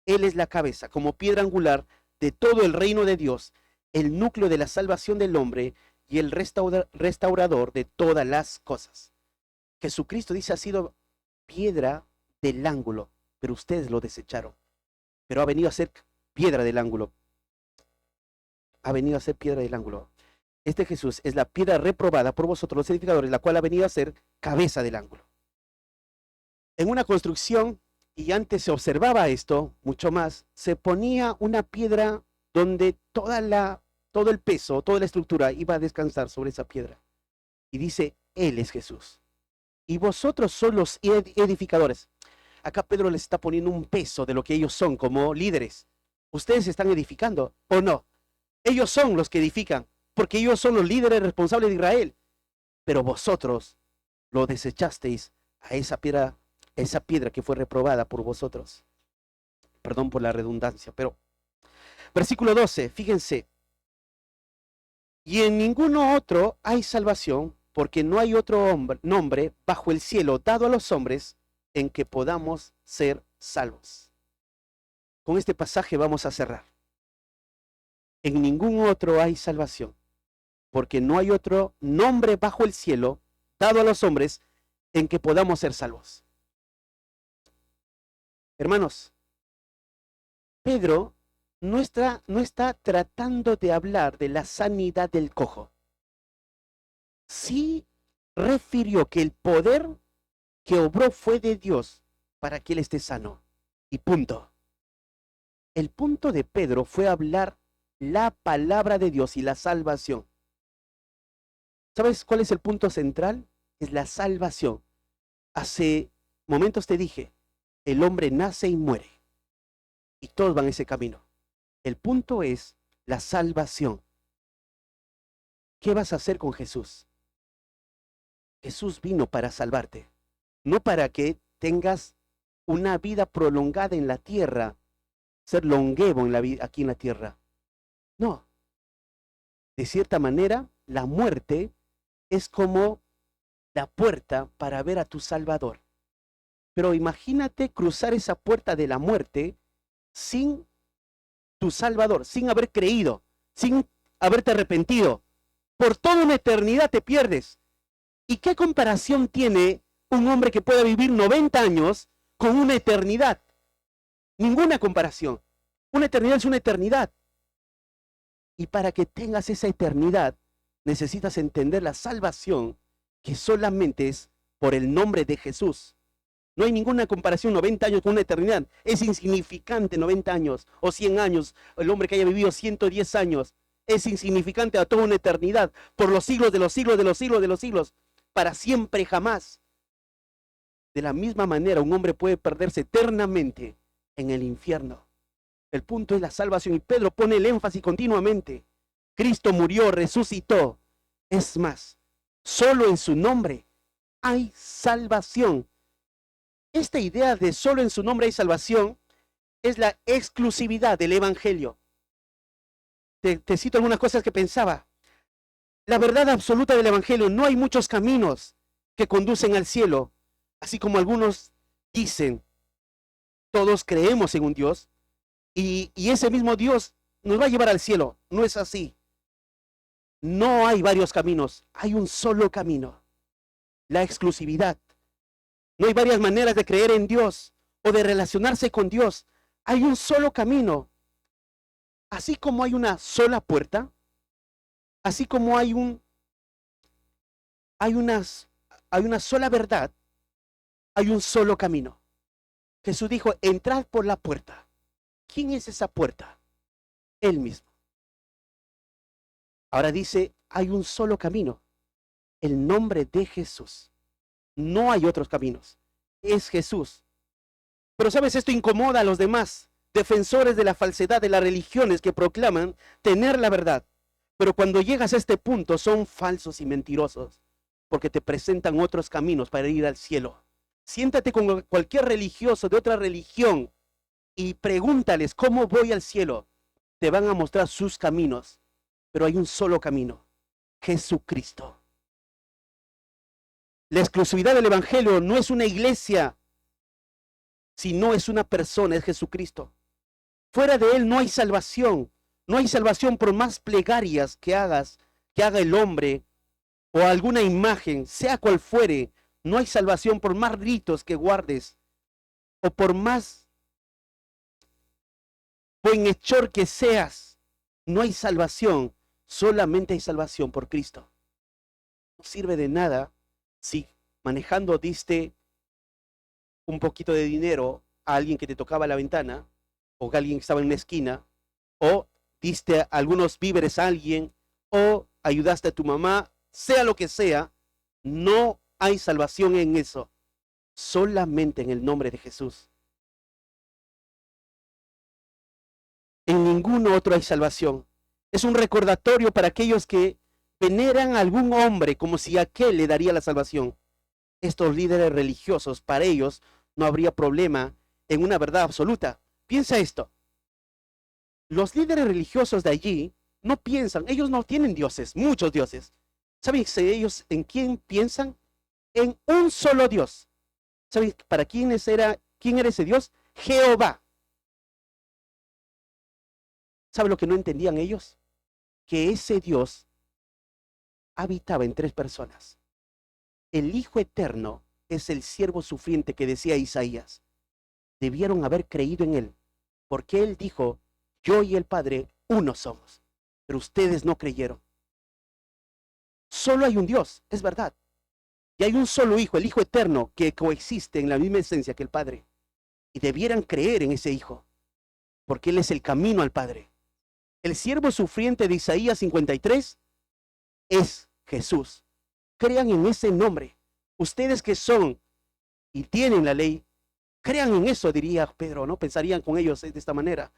Él es la cabeza, como piedra angular de todo el reino de Dios, el núcleo de la salvación del hombre y el restaurador de todas las cosas. Jesucristo dice ha sido piedra del ángulo, pero ustedes lo desecharon. Pero ha venido a ser piedra del ángulo. Ha venido a ser piedra del ángulo. Este Jesús es la piedra reprobada por vosotros los edificadores, la cual ha venido a ser cabeza del ángulo. En una construcción, y antes se observaba esto mucho más, se ponía una piedra donde todo el peso, toda la estructura iba a descansar sobre esa piedra. Y dice, Él es Jesús. Y vosotros son los edificadores. Acá Pedro les está poniendo un peso de lo que ellos son como líderes. ¿Ustedes están edificando o no? Ellos son los que edifican, porque ellos son los líderes responsables de Israel. Pero vosotros lo desechasteis a esa piedra que fue reprobada por vosotros. Perdón por la redundancia, pero Versículo 12, fíjense. Y en ninguno otro hay salvación, porque no hay otro nombre bajo el cielo dado a los hombres en que podamos ser salvos. Con este pasaje vamos a cerrar. En ningún otro hay salvación, porque no hay otro nombre bajo el cielo dado a los hombres en que podamos ser salvos. Hermanos, Pedro no está tratando de hablar de la sanidad del cojo. Sí refirió que el poder que obró fue de Dios para que él esté sano. Y punto. El punto de Pedro fue hablar la palabra de Dios y la salvación. ¿Sabes cuál es el punto central? Es la salvación. Hace momentos te dije, el hombre nace y muere. Y todos van ese camino. El punto es la salvación. ¿Qué vas a hacer con Jesús? Jesús vino para salvarte, no para que tengas una vida prolongada en la tierra, ser longevo en la vida aquí en la tierra. No. De cierta manera, la muerte es como la puerta para ver a tu Salvador. Pero imagínate cruzar esa puerta de la muerte sin tu Salvador, sin haber creído, sin haberte arrepentido. Por toda una eternidad te pierdes. ¿Y qué comparación tiene un hombre que pueda vivir 90 años con una eternidad? Ninguna comparación. Una eternidad es una eternidad. Y para que tengas esa eternidad, necesitas entender la salvación que solamente es por el nombre de Jesús. No hay ninguna comparación 90 años con una eternidad. Es insignificante 90 años o 100 años. El hombre que haya vivido 110 años es insignificante a toda una eternidad. Por los siglos de los siglos de los siglos de los siglos. Para siempre jamás. De la misma manera, un hombre puede perderse eternamente en el infierno. El punto es la salvación y Pedro pone el énfasis continuamente. Cristo murió, resucitó. Es más, solo en su nombre hay salvación. Esta idea de solo en su nombre hay salvación es la exclusividad del Evangelio. Te cito algunas cosas que pensaba. La verdad absoluta del Evangelio, no hay muchos caminos que conducen al cielo, así como algunos dicen. Todos creemos en un Dios y ese mismo Dios nos va a llevar al cielo. No es así. No hay varios caminos, hay un solo camino. La exclusividad. No hay varias maneras de creer en Dios o de relacionarse con Dios. Hay un solo camino. Así como hay una sola puerta, así como hay una sola verdad, hay un solo camino. Jesús dijo, entrad por la puerta. ¿Quién es esa puerta? Él mismo. Ahora dice, hay un solo camino. El nombre de Jesús. No hay otros caminos. Es Jesús. Pero sabes, esto incomoda a los demás, defensores de la falsedad de las religiones que proclaman tener la verdad. Pero cuando llegas a este punto son falsos y mentirosos, porque te presentan otros caminos para ir al cielo. Siéntate con cualquier religioso de otra religión y pregúntales cómo voy al cielo. Te van a mostrar sus caminos, pero hay un solo camino, Jesucristo. La exclusividad del Evangelio no es una iglesia, sino es una persona, es Jesucristo. Fuera de Él no hay salvación. No hay salvación por más plegarias que haga el hombre o alguna imagen, sea cual fuere. No hay salvación por más ritos que guardes o por más buenhechor que seas. No hay salvación, solamente hay salvación por Cristo. No sirve de nada si manejando diste un poquito de dinero a alguien que te tocaba la ventana o a alguien que estaba en una esquina, o diste algunos víveres a alguien, o ayudaste a tu mamá, sea lo que sea. No hay salvación en eso, solamente en el nombre de Jesús. En ningún otro hay salvación. Es un recordatorio para aquellos que veneran a algún hombre como si aquel le daría la salvación. Estos líderes religiosos, para ellos no habría problema en una verdad absoluta. Piensa esto. Los líderes religiosos de allí no piensan, ellos no tienen dioses, muchos dioses. ¿Saben ellos en quién piensan? En un solo Dios. ¿Saben para quién era ese Dios? Jehová. ¿Saben lo que no entendían ellos? Que ese Dios habitaba en tres personas. El Hijo Eterno es el siervo sufriente que decía Isaías. Debieron haber creído en él, porque él dijo, yo y el Padre uno somos. Pero ustedes no creyeron. Solo hay un Dios, es verdad. Y hay un solo Hijo, el Hijo Eterno, que coexiste en la misma esencia que el Padre. Y debieran creer en ese Hijo, porque Él es el camino al Padre. El siervo sufriente de Isaías 53 es Jesús. Crean en ese nombre. Ustedes que son y tienen la ley, crean en eso, diría Pedro, ¿no? Pensarían con ellos de esta manera.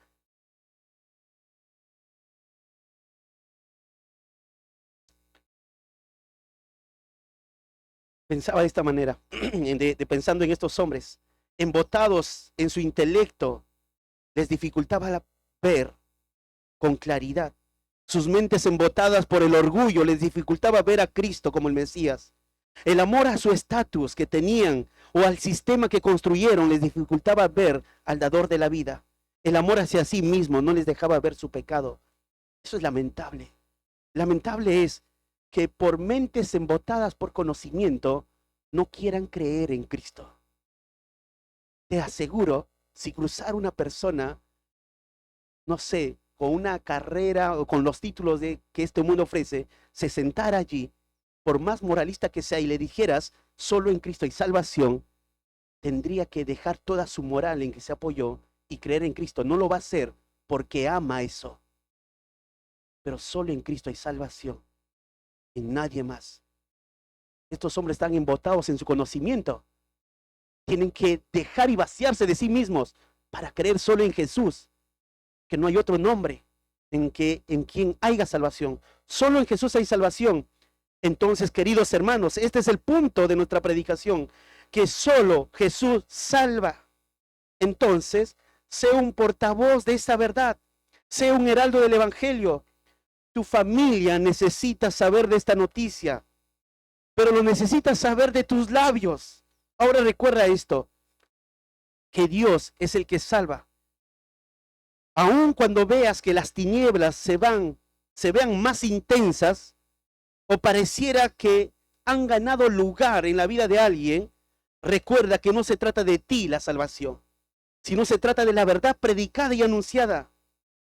Pensaba de esta manera, pensando en estos hombres, embotados en su intelecto, les dificultaba ver con claridad. Sus mentes embotadas por el orgullo les dificultaba ver a Cristo como el Mesías. El amor a su estatus que tenían o al sistema que construyeron les dificultaba ver al dador de la vida. El amor hacia sí mismo no les dejaba ver su pecado. Eso es lamentable. Lamentable es que por mentes embotadas por conocimiento no quieran creer en Cristo. Te aseguro, si cruzar una persona, no sé, con una carrera o con los títulos que este mundo ofrece, se sentara allí, por más moralista que sea, y le dijeras, solo en Cristo hay salvación, tendría que dejar toda su moral en que se apoyó y creer en Cristo. No lo va a hacer porque ama eso. Pero solo en Cristo hay salvación, en nadie más. Estos hombres están embotados en su conocimiento. Tienen que dejar y vaciarse de sí mismos para creer solo en Jesús, que no hay otro nombre en quien haya salvación. Solo en Jesús hay salvación. Entonces, queridos hermanos, este es el punto de nuestra predicación, que solo Jesús salva. Entonces, sé un portavoz de esa verdad, sé un heraldo del Evangelio. Tu familia necesita saber de esta noticia, pero lo necesitas saber de tus labios. Ahora recuerda esto, que Dios es el que salva. Aun cuando veas que las tinieblas se vean más intensas, o pareciera que han ganado lugar en la vida de alguien, recuerda que no se trata de ti la salvación, sino se trata de la verdad predicada y anunciada.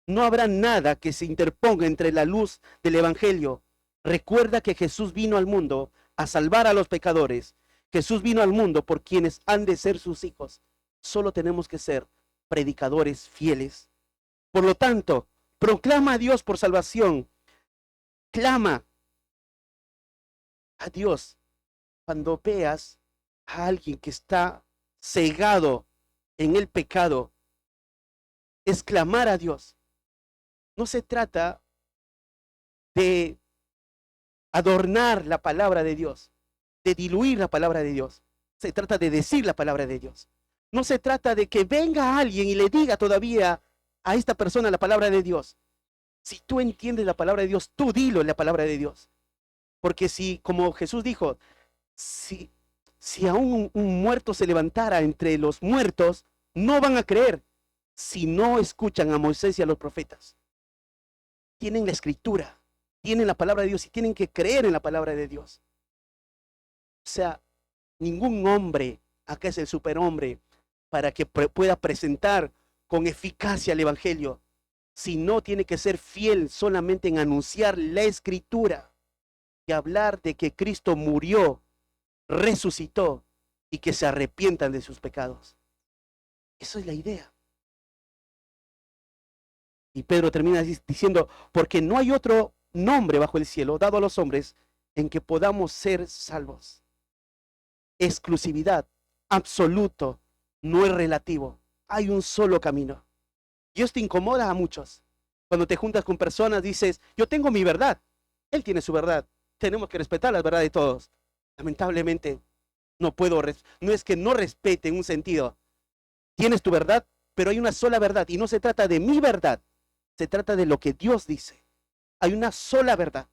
No habrá nada que se interponga entre la luz del Evangelio. Recuerda que Jesús vino al mundo a salvar a los pecadores. Jesús vino al mundo por quienes han de ser sus hijos. Solo tenemos que ser predicadores fieles. Por lo tanto, proclama a Dios por salvación. Clama a Dios cuando veas a alguien que está cegado en el pecado. Es clamar a Dios. No se trata de adornar la palabra de Dios, de diluir la palabra de Dios. Se trata de decir la palabra de Dios. No se trata de que venga alguien y le diga todavía a esta persona la palabra de Dios. Si tú entiendes la palabra de Dios, tú dilo en la palabra de Dios. Porque si, como Jesús dijo, si aún un muerto se levantara entre los muertos, no van a creer si no escuchan a Moisés y a los profetas. Tienen la escritura, tienen la palabra de Dios y tienen que creer en la palabra de Dios. O sea, ningún hombre, acá es el superhombre, para que pueda presentar con eficacia el Evangelio, sino tiene que ser fiel solamente en anunciar la escritura y hablar de que Cristo murió, resucitó y que se arrepientan de sus pecados. Eso es la idea. Y Pedro termina diciendo, porque no hay otro nombre bajo el cielo dado a los hombres en que podamos ser salvos. Exclusividad, absoluto, no es relativo. Hay un solo camino. Y esto incomoda a muchos. Cuando te juntas con personas dices, yo tengo mi verdad, él tiene su verdad. Tenemos que respetar la verdad de todos. Lamentablemente, no es que no respete en un sentido. Tienes tu verdad, pero hay una sola verdad y no se trata de mi verdad. Se trata de lo que Dios dice. Hay una sola verdad.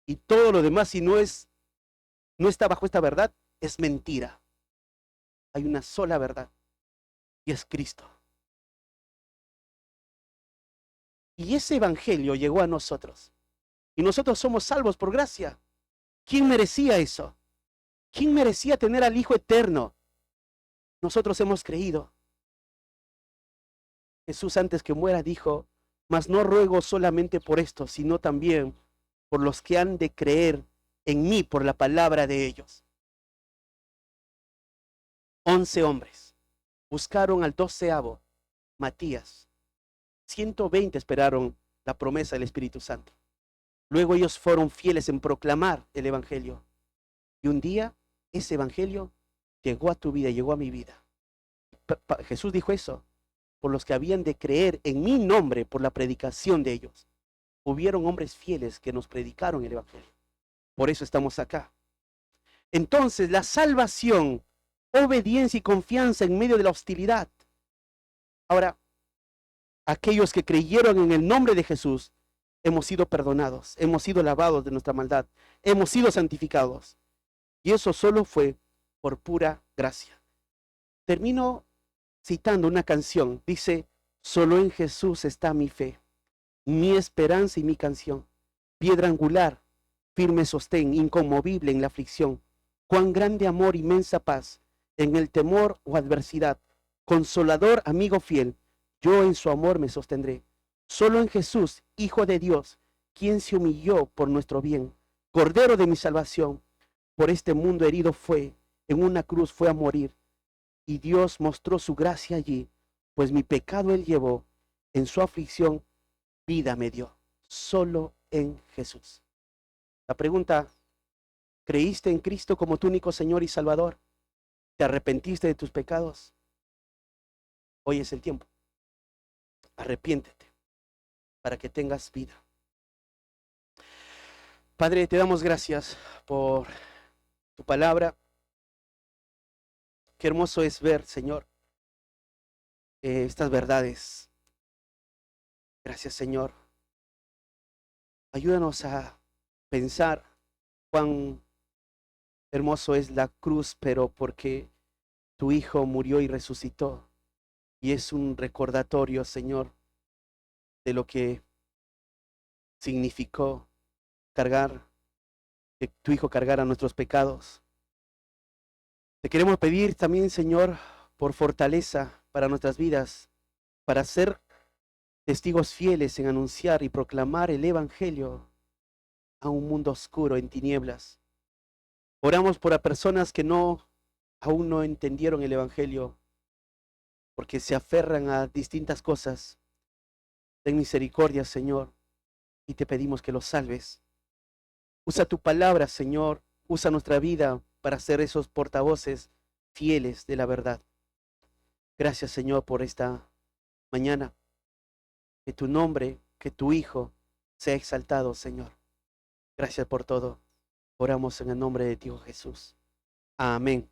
Y todo lo demás, si no está bajo esta verdad, es mentira. Hay una sola verdad. Y es Cristo. Y ese evangelio llegó a nosotros. Y nosotros somos salvos por gracia. ¿Quién merecía eso? ¿Quién merecía tener al Hijo eterno? Nosotros hemos creído. Jesús, antes que muera, dijo: mas no ruego solamente por esto, sino también por los que han de creer en mí por la palabra de ellos. 11 hombres buscaron al 12º, Matías. 120 esperaron la promesa del Espíritu Santo. Luego ellos fueron fieles en proclamar el evangelio. Y un día ese evangelio llegó a tu vida, llegó a mi vida. Jesús dijo eso: por los que habían de creer en mi nombre por la predicación de ellos. Hubieron hombres fieles que nos predicaron el evangelio. Por eso estamos acá. Entonces, la salvación, obediencia y confianza en medio de la hostilidad. Ahora, aquellos que creyeron en el nombre de Jesús, hemos sido perdonados, hemos sido lavados de nuestra maldad, hemos sido santificados. Y eso solo fue por pura gracia. Termino citando una canción. Dice: solo en Jesús está mi fe, mi esperanza y mi canción. Piedra angular, firme sostén, inconmovible en la aflicción. Cuán grande amor, inmensa paz, en el temor o adversidad. Consolador, amigo fiel, yo en su amor me sostendré. Solo en Jesús, Hijo de Dios, quien se humilló por nuestro bien. Cordero de mi salvación, por este mundo herido fue, en una cruz fue a morir. Y Dios mostró su gracia allí, pues mi pecado él llevó, en su aflicción vida me dio. Solo en Jesús. La pregunta: ¿creíste en Cristo como tu único Señor y Salvador? ¿Te arrepentiste de tus pecados? Hoy es el tiempo. Arrepiéntete para que tengas vida. Padre, te damos gracias por tu palabra. Qué hermoso es ver, Señor, estas verdades. Gracias, Señor. Ayúdanos a pensar cuán hermoso es la cruz, pero porque tu Hijo murió y resucitó. Y es un recordatorio, Señor, de lo que significó que tu Hijo cargara nuestros pecados. Te queremos pedir también, Señor, por fortaleza para nuestras vidas, para ser testigos fieles en anunciar y proclamar el evangelio a un mundo oscuro, en tinieblas. Oramos por las personas que aún no entendieron el evangelio, porque se aferran a distintas cosas. Ten misericordia, Señor, y te pedimos que los salves. Usa tu palabra, Señor, usa nuestra vida para ser esos portavoces fieles de la verdad. Gracias, Señor, por esta mañana. Que tu nombre, que tu Hijo sea exaltado, Señor. Gracias por todo. Oramos en el nombre de ti, oh Jesús. Amén.